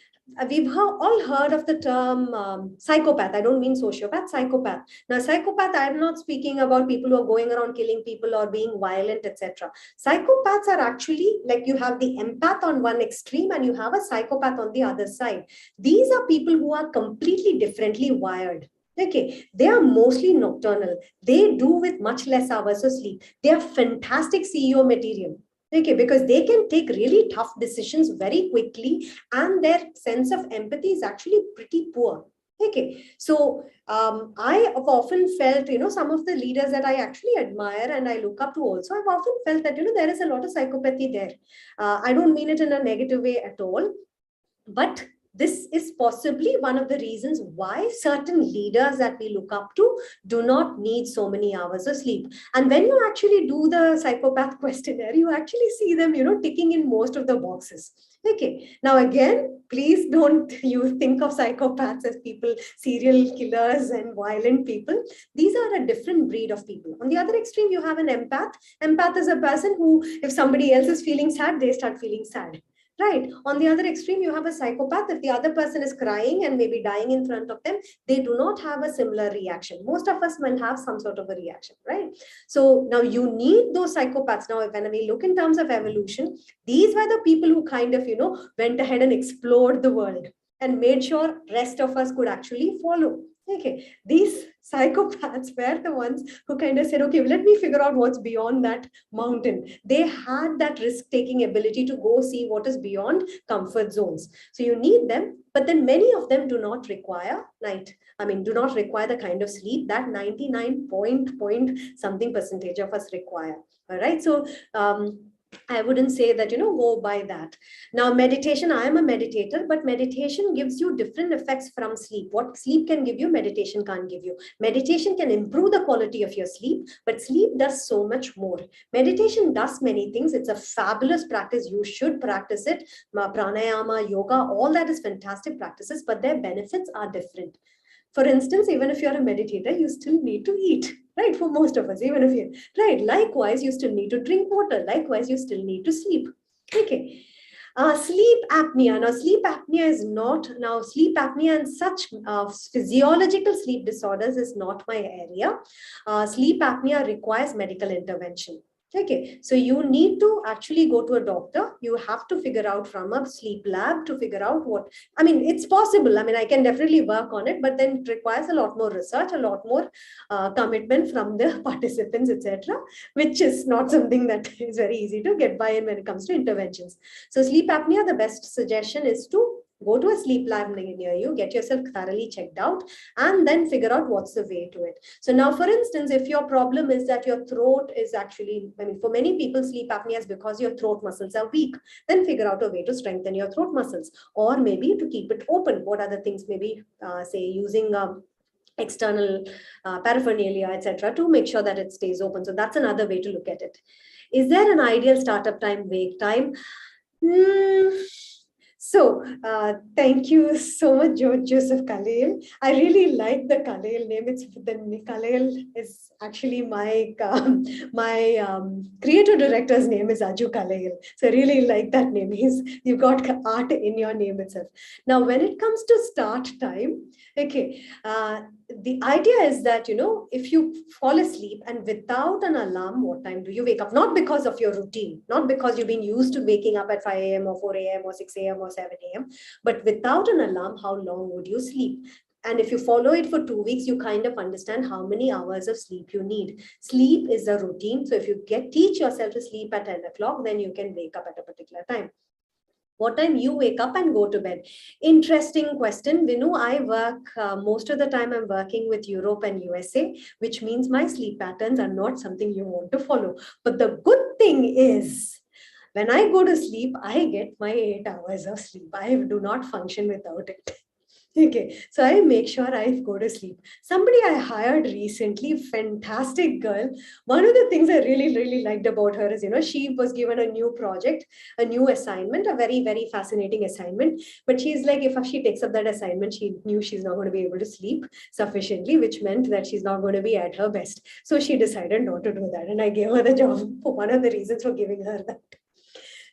Speaker 4: we've all heard of the term psychopath. I don't mean sociopath, psychopath. Now, psychopath, I'm not speaking about people who are going around killing people or being violent, etc. Psychopaths are actually like you have the empath on one extreme and you have a psychopath on the other side. These are people who are completely differently wired. Okay, they are mostly nocturnal. They do with much less hours of sleep. They are fantastic CEO material. Okay, because they can take really tough decisions very quickly and their sense of empathy is actually pretty poor. Okay, so I have often felt, some of the leaders that I actually admire and I look up to also, I've often felt that, there is a lot of psychopathy there. I don't mean it in a negative way at all, but this is possibly one of the reasons why certain leaders that we look up to do not need so many hours of sleep. And when you actually do the psychopath questionnaire, you actually see them, ticking in most of the boxes. Okay, now again, please don't you think of psychopaths as people, serial killers and violent people. These are a different breed of people. On the other extreme, you have an empath. Empath is a person who, if somebody else is feeling sad, they start feeling sad. Right. On the other extreme, you have a psychopath. If the other person is crying and maybe dying in front of them, they do not have a similar reaction. Most of us will have some sort of a reaction, right? So now you need those psychopaths. Now, when we look in terms of evolution, these were the people who kind of, went ahead and explored the world and made sure rest of us could actually follow. Okay, these psychopaths were the ones who kind of said, okay, let me figure out what's beyond that mountain. They had that risk-taking ability to go see what is beyond comfort zones. So you need them, but then many of them do not require do not require the kind of sleep that 99 point something percentage of us require. All right, so I wouldn't say that, go by that. Now, meditation, I am a meditator, but meditation gives you different effects from sleep. What sleep can give you, meditation can't give you. Meditation can improve the quality of your sleep, but sleep does so much more. Meditation does many things. It's a fabulous practice. You should practice it. Pranayama, yoga, all that is fantastic practices, but their benefits are different. For instance, even if you're a meditator, you still need to eat, right? For most of us, even if you, right? Likewise, you still need to drink water. Likewise, you still need to sleep. Okay. Sleep apnea. Now, sleep apnea is not, now sleep apnea and such physiological sleep disorders is not my area. Sleep apnea requires medical intervention. Okay, so you need to actually go to a doctor. You have to figure out from a sleep lab to figure out what, it's possible. I can definitely work on it, but then it requires a lot more research, a lot more commitment from the participants, etc., which is not something that is very easy to get by in when it comes to interventions. So sleep apnea, the best suggestion is to go to a sleep lab near you, get yourself thoroughly checked out, and then figure out what's the way to it. So now, for instance, if your problem is that your throat is actually, for many people, sleep apnea is because your throat muscles are weak, then figure out a way to strengthen your throat muscles, or maybe to keep it open. What other things? Maybe say using external paraphernalia, etc., to make sure that it stays open. So that's another way to look at it. Is there an ideal startup time, wake time? So thank you so much, Joseph Khalil. I really like the Khalil name. Khalil is actually my creative director's name is Aju Khalil. So I really like that name. You've got art in your name itself. Now, when it comes to start time, okay, the idea is that, if you fall asleep and without an alarm, what time do you wake up? Not because of your routine, not because you've been used to waking up at 5 a.m. or 4 a.m. or 6 a.m. or 7 a.m., but without an alarm, how long would you sleep? And if you follow it for 2 weeks, you kind of understand how many hours of sleep you need. Sleep is a routine. So if you teach yourself to sleep at 10 o'clock, then you can wake up at a particular time. What time you wake up and go to bed? Interesting question. Vinu, I work, most of the time I'm working with Europe and USA, which means my sleep patterns are not something you want to follow. But the good thing is, when I go to sleep, I get my 8 hours of sleep. I do not function without it. Okay, so I make sure I go to sleep. Somebody I hired recently, fantastic girl. One of the things I really, really liked about her is, she was given a new project, a new assignment, a very, very fascinating assignment. But she's like, if she takes up that assignment, she knew she's not going to be able to sleep sufficiently, which meant that she's not going to be at her best. So she decided not to do that. And I gave her the job for one of the reasons for giving her that.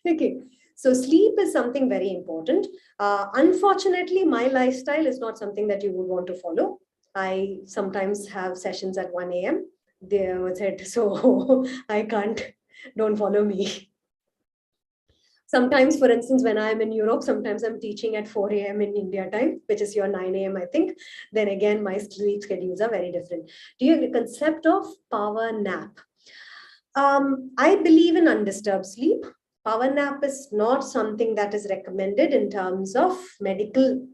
Speaker 4: Okay. So sleep is something very important. Unfortunately, my lifestyle is not something that you would want to follow. I sometimes have sessions at 1 a.m. There was it. So I can't, don't follow me. Sometimes, for instance, when I'm in Europe, sometimes I'm teaching at 4 a.m. in India time, which is your 9 a.m., I think. Then again, my sleep schedules are very different. Do you have the concept of power nap? I believe in undisturbed sleep. Power nap is not something that is recommended in terms of medical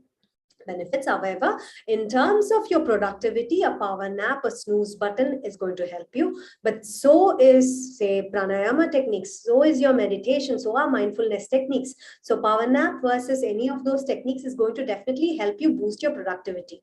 Speaker 4: benefits. However, in terms of your productivity, a power nap, a snooze button is going to help you. But so is, say, pranayama techniques. So is your meditation. So are mindfulness techniques. So power nap versus any of those techniques is going to definitely help you boost your productivity.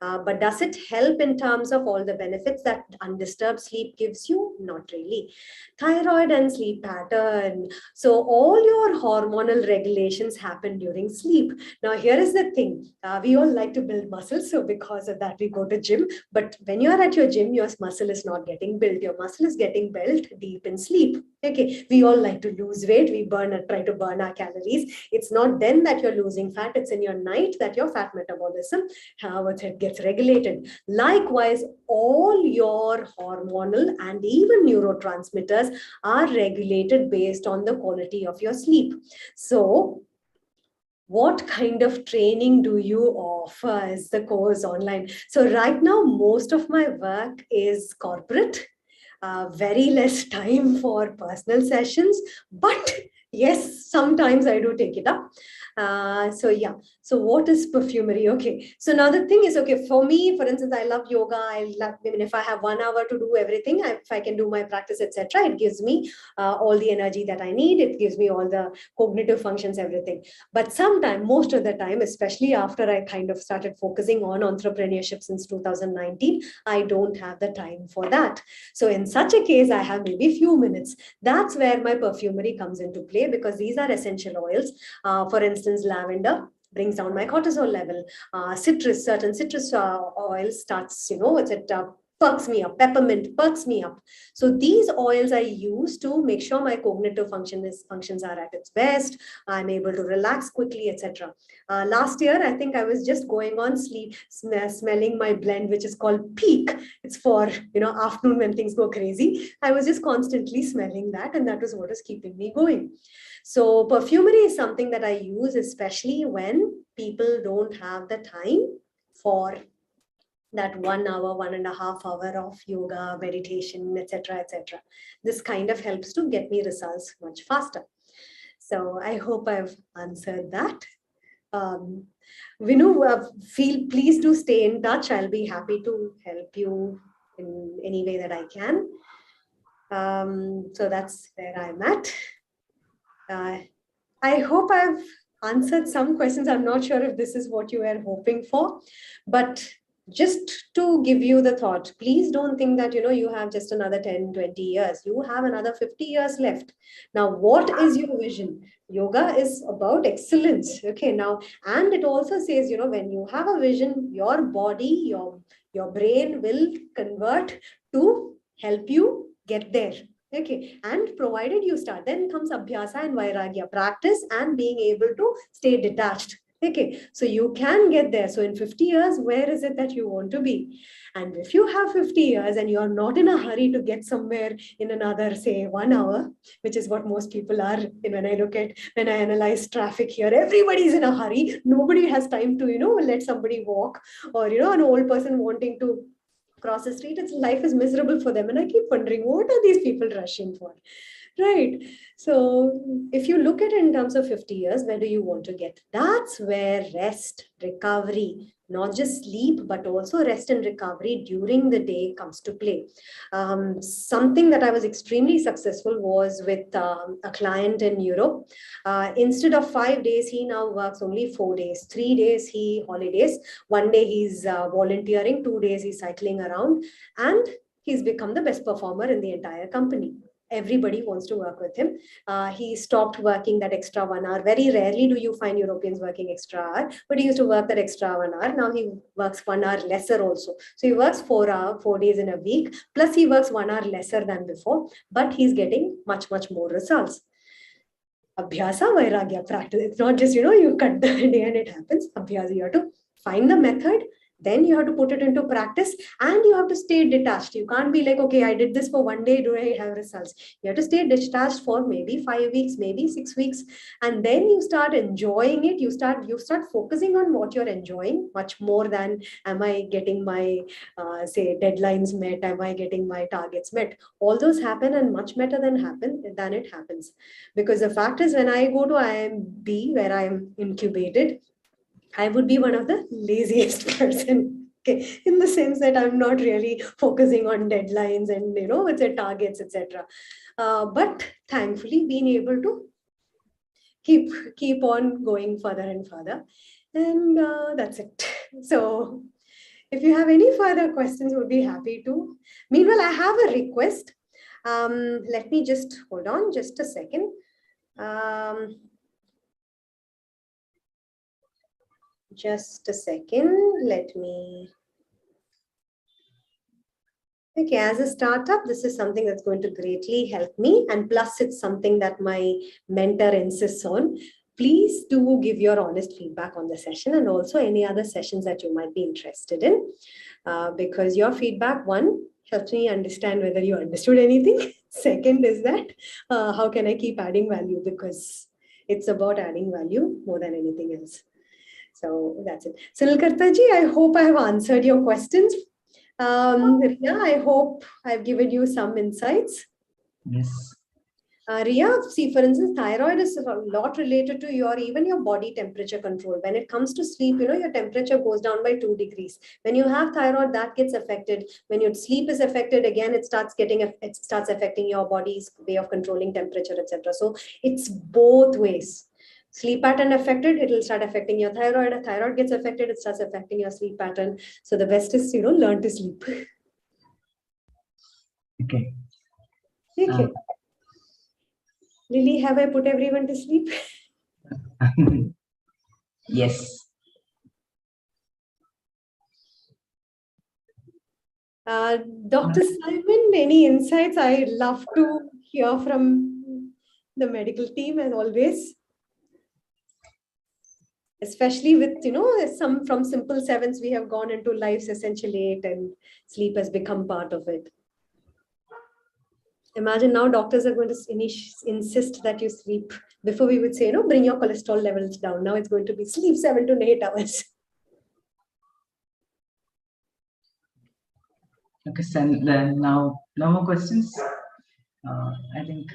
Speaker 4: But does it help in terms of all the benefits that undisturbed sleep gives you? Not really. Thyroid and sleep pattern. So all your hormonal regulations happen during sleep. Now, here is the thing. We all like to build muscles. So because of that, we go to gym. But when you're at your gym, your muscle is not getting built. Your muscle is getting built deep in sleep. Okay, we all like to lose weight. We try to burn our calories. It's not then that you're losing fat. It's in your night that your fat metabolism gets regulated. Likewise, all your hormonal and even neurotransmitters are regulated based on the quality of your sleep. So what kind of training do you offer as the course online? So right now, most of my work is corporate. Very less time for personal sessions, but yes, sometimes I do take it up. So yeah, so what is perfumery? Okay, so now the thing is, okay, for me, for instance, I love yoga. I love, I mean, if I have 1 hour to do everything, if I can do my practice, etc., it gives me all the energy that I need. It gives me all the cognitive functions, everything. But sometimes, most of the time, especially after I kind of started focusing on entrepreneurship since 2019, I don't have the time for that. So in such a case, I have maybe a few minutes. That's where my perfumery comes into play, because these are essential oils. For instance, lavender brings down my cortisol level. Certain citrus oil starts, perks me up. Peppermint perks me up. So these oils I use to make sure my cognitive functions are at its best. I'm able to relax quickly, etc. Last year, I think I was just going on smelling my blend, which is called Peak. It's for, afternoon when things go crazy. I was just constantly smelling that, and that was what was keeping me going. So perfumery is something that I use, especially when people don't have the time for that 1 hour, 1.5 hours of yoga, meditation, etc., etc. This kind of helps to get me results much faster. So I hope I've answered that. Vinu, please do stay in touch. I'll be happy to help you in any way that I can. So that's where I'm at. I hope I've answered some questions. I'm not sure if this is what you were hoping for, but just to give you the thought, please don't think that, you have just another 10, 20 years. You have another 50 years left. Now, what is your vision? Yoga is about excellence. Okay, now, and it also says, when you have a vision, your body, your brain will convert to help you get there. Okay, and provided you start, then comes Abhyasa and Vairagya, practice and being able to stay detached. Okay, so you can get there. So in 50 years, where is it that you want to be? And if you have 50 years and you are not in a hurry to get somewhere in another, say, 1 hour, which is what most people are, when I analyze traffic here, everybody's in a hurry. Nobody has time to, let somebody walk, or, an old person wanting to cross the street. Life is miserable for them. And I keep wondering, what are these people rushing for? Right. So if you look at it in terms of 50 years, where do you want to get? That's where rest, recovery, not just sleep, but also rest and recovery during the day comes to play. Something that I was extremely successful was with a client in Europe. Instead of 5 days, he now works only 4 days. 3 days he holidays. 1 day he's volunteering. 2 days he's cycling around. And he's become the best performer in the entire company. Everybody wants to work with him. He stopped working that extra 1 hour. Very rarely do you find Europeans working extra hour, but he used to work that extra 1 hour. Now he works 1 hour lesser also. So he works 4 days in a week, plus he works 1 hour lesser than before, but he's getting much, much more results. Abhyasa, Vairagya, practice. It's not just, you cut the day and it happens. Abhyasa, you have to find the method. Then you have to put it into practice, and you have to stay detached. You can't be like, okay, I did this for 1 day, do I have results? You have to stay detached for maybe 5 weeks, maybe 6 weeks. And then you start enjoying it. You start focusing on what you're enjoying much more than, am I getting my, say, deadlines met? Am I getting my targets met? All those happen, and much better than it happens. Because the fact is, when I go to IMB, where I'm incubated, I would be one of the laziest person, okay, in the sense that I'm not really focusing on deadlines and, with the targets, etc. But thankfully, being able to keep on going further and further. And that's it. So If you have any further questions, we'll be happy to. Meanwhile, I have a request. Let me just hold on just a second. Just a second. Let me. Okay, as a startup, this is something that's going to greatly help me. And plus, it's something that my mentor insists on. Please do give your honest feedback on the session and also any other sessions that you might be interested in. Because your feedback, one, helps me understand whether you understood anything. Second is that how can I keep adding value, because it's about adding value more than anything else. So that's it. Sunil Kartaji, I hope I have answered your questions. Ria, I hope I've given you some insights.
Speaker 1: Yes.
Speaker 4: Ria, see, for instance, thyroid is a lot related to even your body temperature control. When it comes to sleep, your temperature goes down by 2 degrees. When you have thyroid, that gets affected. When your sleep is affected, again, it starts affecting your body's way of controlling temperature, etc. So it's both ways. Sleep pattern affected, it will start affecting your thyroid. If thyroid gets affected, it starts affecting your sleep pattern. So the best is, learn to sleep.
Speaker 1: Okay.
Speaker 4: Okay. Lily, have I put everyone to sleep?
Speaker 1: Yes.
Speaker 4: Dr. Simon, any insights? I love to hear from the medical team as always. Especially with, some from simple 7s, we have gone into life's essential 8 and sleep has become part of it. Imagine now doctors are going to insist that you sleep. Before we would say, bring your cholesterol levels down. Now it's going to be sleep 7 to 8 hours.
Speaker 1: Okay, so then now no more questions. I think.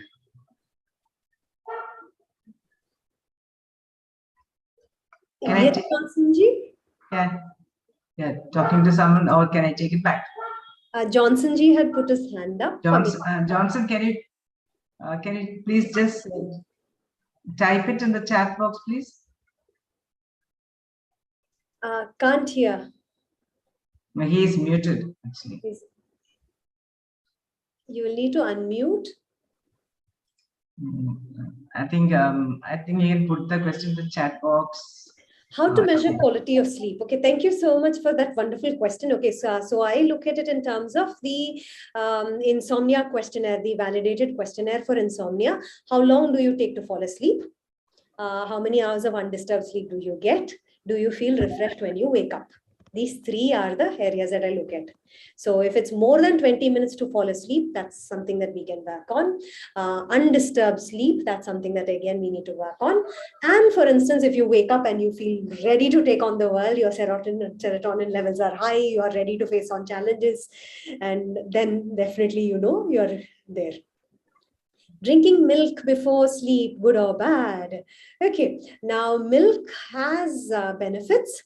Speaker 1: Can I take,
Speaker 4: Johnson-ji?
Speaker 1: Yeah, talking to someone, or can I take it back?
Speaker 4: Johnson-ji had put his hand up.
Speaker 1: Johnson, can you please just type it in the chat box, please?
Speaker 4: Can't hear.
Speaker 1: No, he is muted, actually.
Speaker 4: You will need to unmute.
Speaker 1: I think you can put the question in the chat box.
Speaker 4: How to measure quality of sleep? Okay, thank you so much for that wonderful question. Okay, so I look at it in terms of the insomnia questionnaire, the validated questionnaire for insomnia. How long do you take to fall asleep? How many hours of undisturbed sleep do you get? Do you feel refreshed when you wake up? These 3 are the areas that I look at. So if it's more than 20 minutes to fall asleep, that's something that we can work on. Undisturbed sleep, that's something that again we need to work on. And for instance, if you wake up and you feel ready to take on the world, your serotonin levels are high, you are ready to face on challenges, and then definitely you're there. Drinking milk before sleep, good or bad? Okay, now milk has benefits.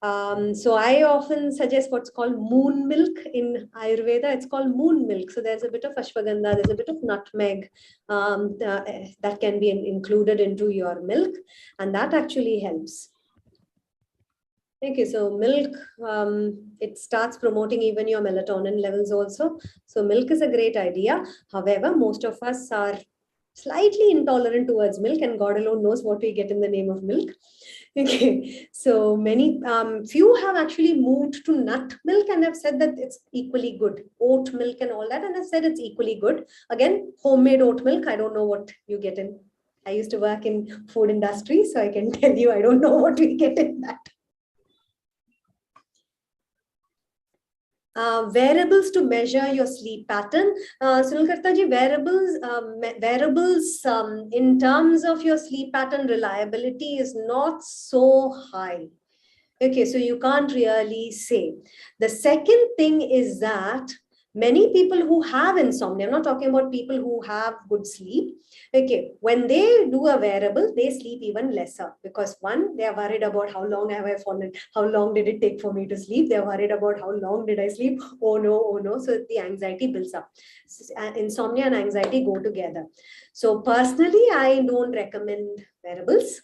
Speaker 4: So I often suggest what's called moon milk in Ayurveda. It's called moon milk. So there's a bit of ashwagandha, there's a bit of nutmeg that can be included into your milk, and that actually helps. Okay, so milk, it starts promoting even your melatonin levels also. So milk is a great idea. However, most of us are slightly intolerant towards milk, and God alone knows what we get in the name of milk. Okay, so few have actually moved to nut milk and have said that it's equally good. Oat milk and all that, and have said it's equally good. Again, homemade oat milk, I don't know what you get in. I used to work in food industry, so I can tell you I don't know what we get in that. Wearables to measure your sleep pattern. Sunil Kartaji, wearables in terms of your sleep pattern reliability is not so high. Okay, so you can't really say. The second thing is that many people who have insomnia, I'm not talking about people who have good sleep. Okay, when they do a wearable, they sleep even lesser because one, they are worried about how long have I fallen, how long did it take for me to sleep? They're worried about how long did I sleep? Oh no. So the anxiety builds up. Insomnia and anxiety go together. So personally, I don't recommend wearables.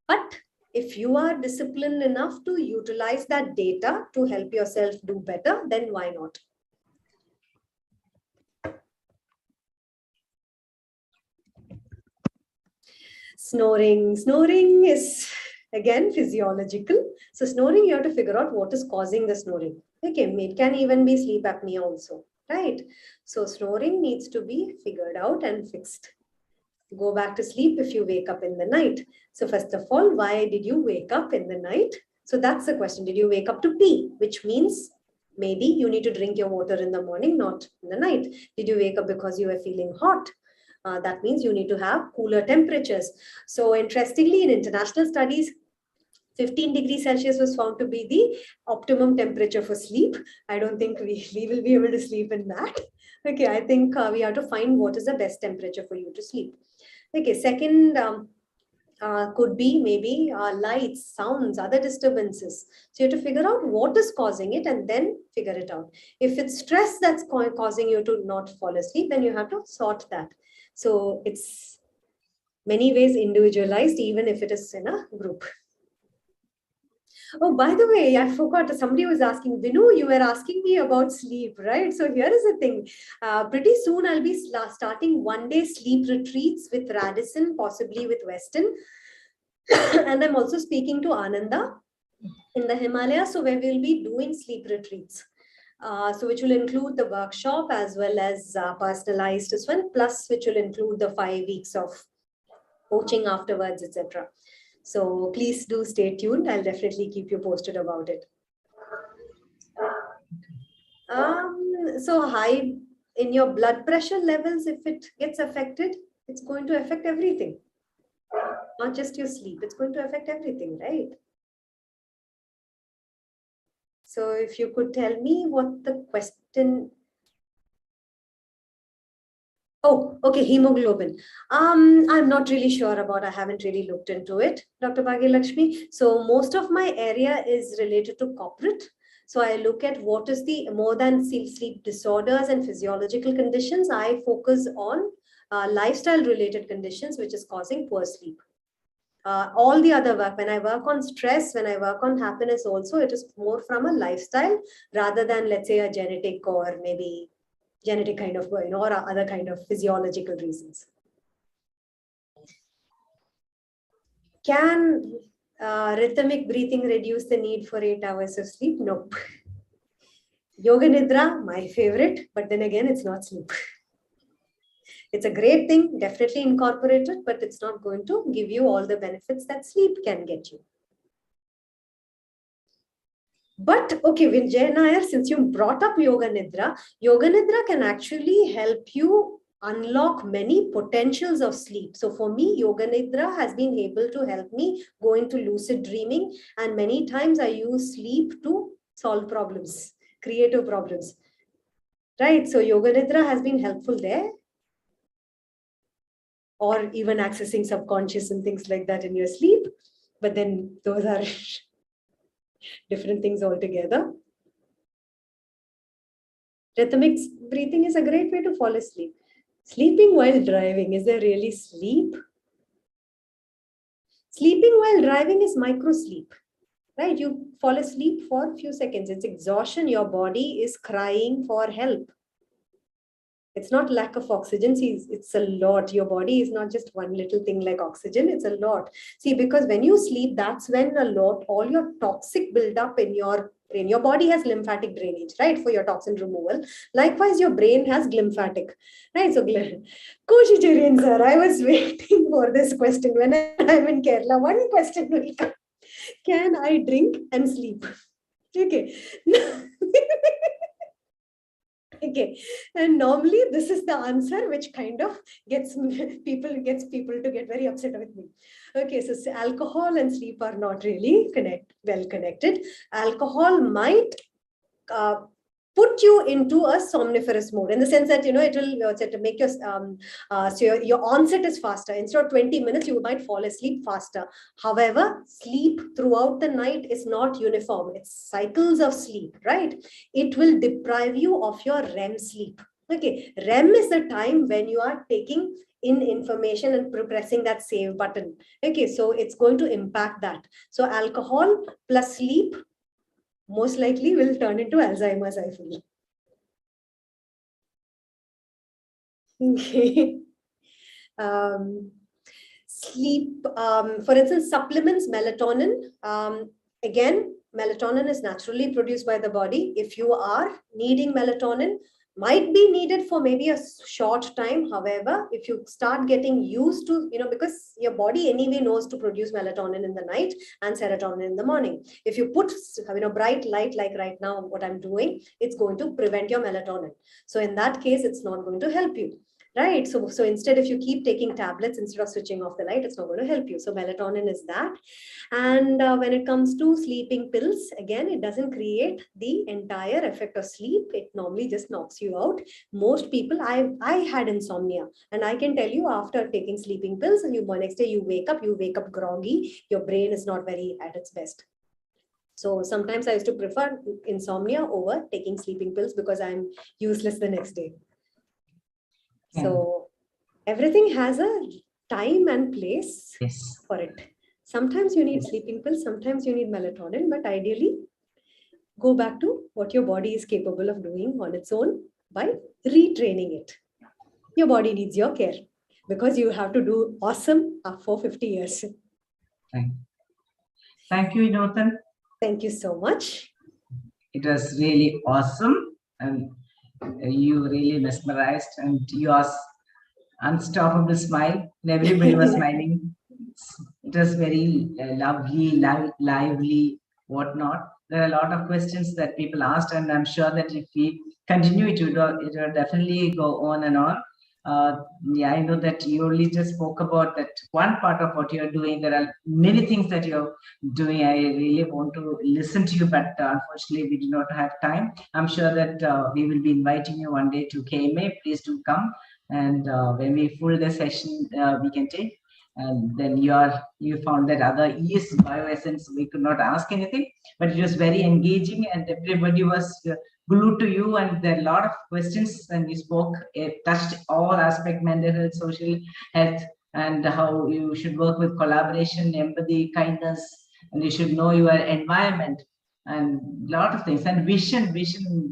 Speaker 4: But If you are disciplined enough to utilize that data to help yourself do better, then why not? Snoring. Snoring is again physiological. So snoring, you have to figure out what is causing the snoring. Okay, it can even be sleep apnea also, right? So snoring needs to be figured out and fixed. Go back to sleep if you wake up in the night. So first of all, why did you wake up in the night? So that's the question. Did you wake up to pee? Which means maybe you need to drink your water in the morning, not in the night. Did you wake up because you were feeling hot? That means you need to have cooler temperatures. So interestingly, in international studies, 15 degrees Celsius was found to be the optimum temperature for sleep. I don't think we will be able to sleep in that. Okay, I think we have to find what is the best temperature for you to sleep. Okay, second could be maybe lights, sounds, other disturbances. So you have to figure out what is causing it and then figure it out. If it's stress that's causing you to not fall asleep, then you have to sort that. So it's many ways individualized, even if it is in a group. Oh, by the way, I forgot. Somebody was asking, Vinu, you were asking me about sleep, right? So here is the thing. Pretty soon I'll be starting one-day sleep retreats with Radisson, possibly with Weston. And I'm also speaking to Ananda in the Himalayas, so where we'll be doing sleep retreats. So which will include the workshop as well as personalized as well, plus which will include the 5 weeks of coaching afterwards, etc. So please do stay tuned. I'll definitely keep you posted about it. So high in your blood pressure levels, if it gets affected, it's going to affect everything. Not just your sleep, it's going to affect everything, right? So if you could tell me what the question. Oh, okay, hemoglobin. I'm not really sure about, I haven't really looked into it, Dr. Bhagyalakshmi. So most of my area is related to corporate. So I look at what is the more than sleep disorders and physiological conditions. I focus on lifestyle related conditions, which is causing poor sleep. All the other work, when I work on stress, when I work on happiness also, it is more from a lifestyle rather than, let's say, a genetic or maybe genetic kind of, or other kind of physiological reasons. Can rhythmic breathing reduce the need for 8 hours of sleep? Nope. Yoga Nidra, my favorite, but then again, it's not sleep. It's a great thing, definitely incorporate it, but it's not going to give you all the benefits that sleep can get you. But okay, Vijay Nair, since you brought up Yoga Nidra can actually help you unlock many potentials of sleep. So for me, Yoga Nidra has been able to help me go into lucid dreaming. And many times I use sleep to solve problems, creative problems. Right? So Yoga Nidra has been helpful there. Or even accessing subconscious and things like that in your sleep. But then those are different things altogether. Rhythmic breathing is a great way to fall asleep. Sleeping while driving, is there really sleep? Sleeping while driving is micro sleep, right? You fall asleep for a few seconds. It's exhaustion. Your body is crying for help. It's not lack of oxygen. See, it's a lot. Your body is not just one little thing like oxygen. It's a lot. See, because when you sleep, that's when all your toxic buildup in your brain. Your body has lymphatic drainage, right, for your toxin removal. Likewise, your brain has glymphatic, right? So, Koshitarian sir, I was waiting for this question. When I'm in Kerala, one question will come. Can I drink and sleep? Okay. Okay, and normally this is the answer which kind of gets people to get very upset with me. Okay, so alcohol and sleep are not really well connected. Alcohol might put you into a somniferous mode in the sense that it will make your so your onset is faster. Instead of 20 minutes, you might fall asleep faster. However, sleep throughout the night is not uniform. It's cycles of sleep, right? It will deprive you of your REM sleep. Okay, REM is the time when you are taking in information and pressing that save button. Okay, so it's going to impact that. So alcohol plus sleep most likely will turn into Alzheimer's, I feel. Okay. Sleep, for instance, supplements melatonin. Again, melatonin is naturally produced by the body. If you are needing melatonin, might be needed for maybe a short time. However, if you start getting used to, because your body anyway knows to produce melatonin in the night and serotonin in the morning. If you put, bright light like right now, what I'm doing, it's going to prevent your melatonin. So in that case, it's not going to help you. Right. So instead, if you keep taking tablets instead of switching off the light, it's not going to help you. So melatonin is that. And when it comes to sleeping pills, again, it doesn't create the entire effect of sleep. It normally just knocks you out. Most people, I had insomnia, and I can tell you, after taking sleeping pills, and next day you wake up groggy. Your brain is not very at its best. So sometimes I used to prefer insomnia over taking sleeping pills because I'm useless the next day. So everything has a time and place for it. Sometimes you need sleeping pills, sometimes you need melatonin, but ideally go back to what your body is capable of doing on its own by retraining it. Your body needs your care because you have to do awesome for 50 years.
Speaker 1: Thank you, Nathan.
Speaker 4: Thank you so much.
Speaker 1: It was really awesome, and you really mesmerized, and your unstoppable smile, and everybody was smiling. It was very lovely, lively, whatnot. There are a lot of questions that people asked, and I'm sure that if we continue, it will definitely go on and on. I know that you only just spoke about that one part of what you're doing. There are many things that you're doing. I really want to listen to you, but unfortunately, we do not have time. I'm sure that we will be inviting you one day to KMA. Please do come. And when we full the session, we can take. And then you found that other bioessence, we could not ask anything, but it was very engaging, and everybody was glued to you, and there are a lot of questions, and you spoke. It touched all aspects: mental health, social health, and how you should work with collaboration, empathy, kindness, and you should know your environment, and a lot of things. And vision,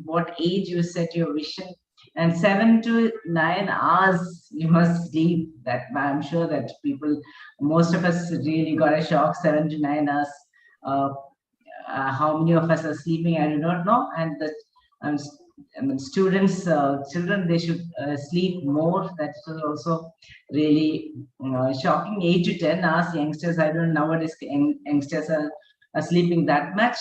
Speaker 1: what age you set your vision. And 7 to 9 hours you must sleep. That I'm sure that most of us really got a shock. 7 to 9 hours. How many of us are sleeping, I do not know. And the students, children, they should sleep more. That's also really shocking. 8 to 10 hours. Youngsters, I don't know nowadays youngsters are sleeping that much.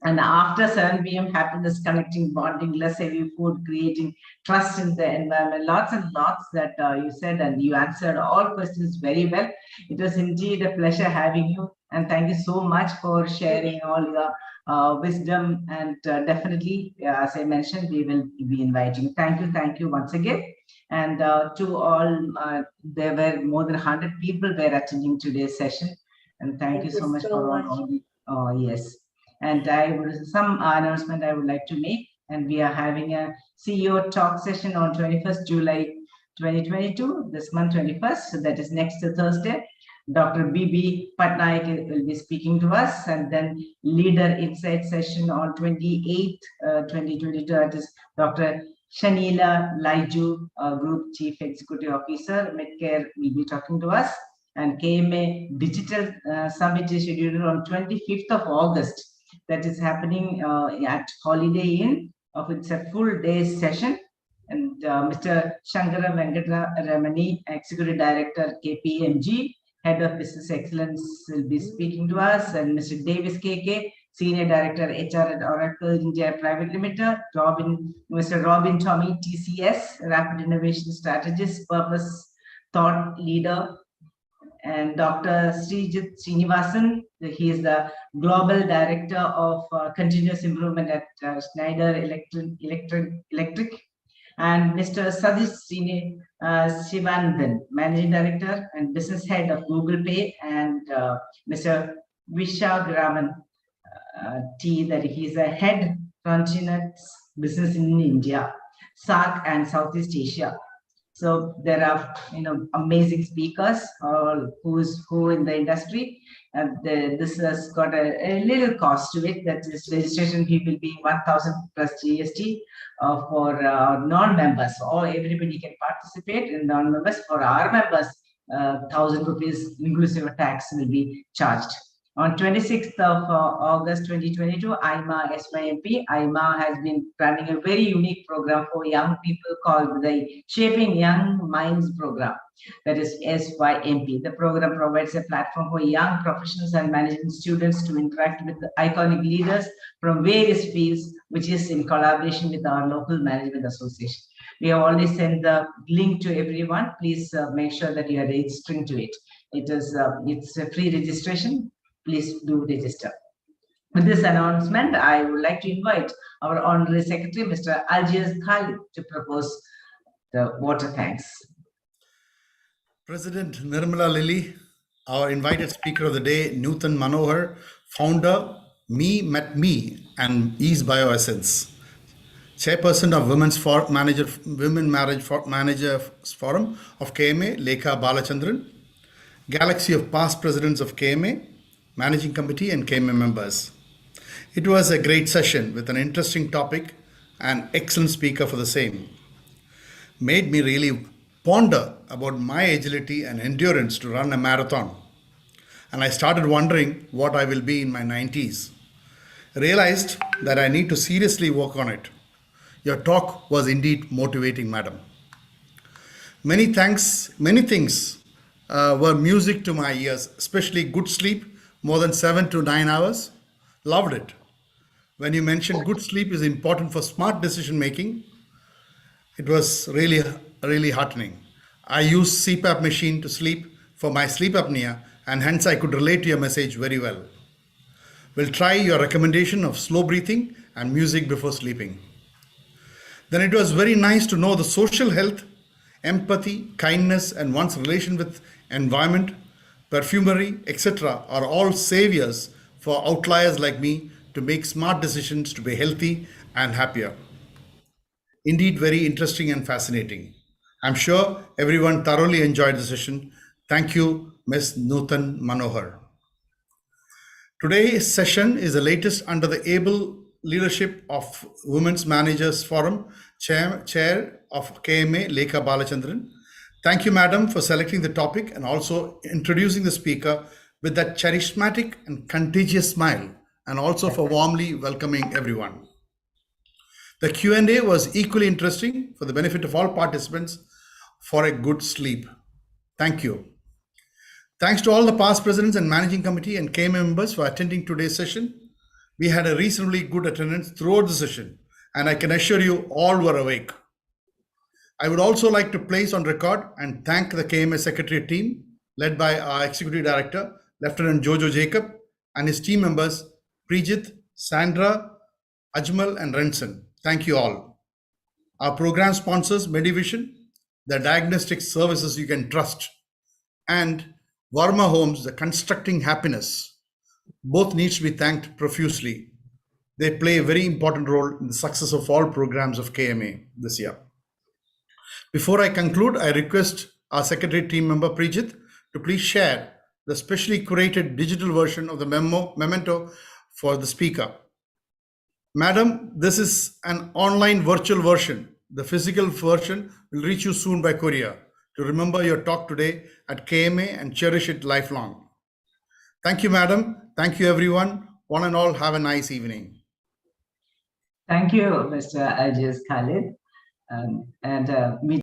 Speaker 1: And after 7 p.m., happiness, connecting, bonding, less heavy food, creating trust in the environment. Lots and lots that you said, and you answered all questions very well. It was indeed a pleasure having you. And thank you so much for sharing all your wisdom. And definitely, as I mentioned, we will be inviting you. Thank you once again. And to all, there were more than 100 people were attending today's session. And thank you so much for all. Yes. And some announcement I would like to make. And we are having a CEO talk session on 21st July 2022, this month 21st. So that is next Thursday. Dr. B.B. Patnaik will be speaking to us. And then Leader Insight session on 28th 2022. That is Dr. Shanila Laiju, Group Chief Executive Officer, Medcare, will be talking to us. And KMA Digital Summit is scheduled on 25th of August. That is happening at Holiday Inn. It's a full day session. And Mr. Shankara Venkataramani, Executive Director, KPMG, Head of Business Excellence, will be speaking to us. And Mr. Davis KK, Senior Director, HR at Oracle India Private Limited. Mr. Robin Tommy, TCS, Rapid Innovation Strategist, Purpose Thought Leader. And Dr. Srijit Srinivasan, he is the Global Director of Continuous Improvement at Schneider Electric. And Mr. Sadish Shivanandan, Managing Director and Business Head of Google Pay. And Mr. Vishag T, that he is a Head Continent Business in India, SAARC and Southeast Asia. So there are, amazing speakers who in the industry. And this has got a little cost to it. That is, registration fee will be 1,000 plus GST for non-members. Or everybody can participate in non-members. For our members, 1,000 rupees inclusive of tax will be charged. On 26th of August 2022, IMA SYMP, IMA has been running a very unique program for young people called the Shaping Young Minds program, that is SYMP. The program provides a platform for young professionals and management students to interact with the iconic leaders from various fields, which is in collaboration with our local management association. We have already sent the link to everyone. Please make sure that you are registering to it. It's a free registration. Please do register. With this announcement, I would like to invite our Honorary Secretary, Mr. Algiers Khalid, to propose the vote of thanks.
Speaker 5: President Nirmala Lilly, our invited speaker of the day, Nutan Manohar, founder, Me Met Me, and Ease Bioessence, chairperson of Women Marriage Managers Forum of KMA, Lekha Balachandran, galaxy of past presidents of KMA, Managing Committee and KMA members. It was a great session with an interesting topic and excellent speaker for the same. Made me really ponder about my agility and endurance to run a marathon. And I started wondering what I will be in my 90s. Realized that I need to seriously work on it. Your talk was indeed motivating, madam. Many things were music to my ears, especially good sleep, more than 7 to 9 hours. Loved it. When you mentioned good sleep is important for smart decision making, it was really heartening. I use CPAP machine to sleep for my sleep apnea, and hence I could relate to your message very well. We'll try your recommendation of slow breathing and music before sleeping. Then it was very nice to know the social health, empathy, kindness, and one's relation with environment, perfumery, etc. are all saviors for outliers like me to make smart decisions to be healthy and happier. Indeed, very interesting and fascinating. I'm sure everyone thoroughly enjoyed the session. Thank you, Ms. Nutan Manohar. Today's session is the latest under the able leadership of Women's Managers Forum, Chair of KMA, Lekha Balachandran. Thank you, madam, for selecting the topic and also introducing the speaker with that charismatic and contagious smile, and also for warmly welcoming everyone. The Q&A was equally interesting for the benefit of all participants for a good sleep. Thank you. Thanks to all the past presidents and managing committee and KMA members for attending today's session. We had a reasonably good attendance throughout the session, and I can assure you all were awake. I would also like to place on record and thank the KMA Secretariat team led by our Executive Director, Lieutenant Jojo Jacob, and his team members, Prijit, Sandra, Ajmal, and Renson. Thank you all. Our program sponsors, Medivision, the diagnostic services you can trust, and Varma Homes, the constructing happiness. Both need to be thanked profusely. They play a very important role in the success of all programs of KMA this year. Before I conclude, I request our Secretary team member Prijit to please share the specially curated digital version of the memento for the speaker. Madam, this is an online virtual version. The physical version will reach you soon by courier to remember your talk today at KMA and cherish it lifelong. Thank you, madam. Thank you, everyone. One and all, have a nice evening.
Speaker 1: Thank you, Mr. Algiers Khalid. We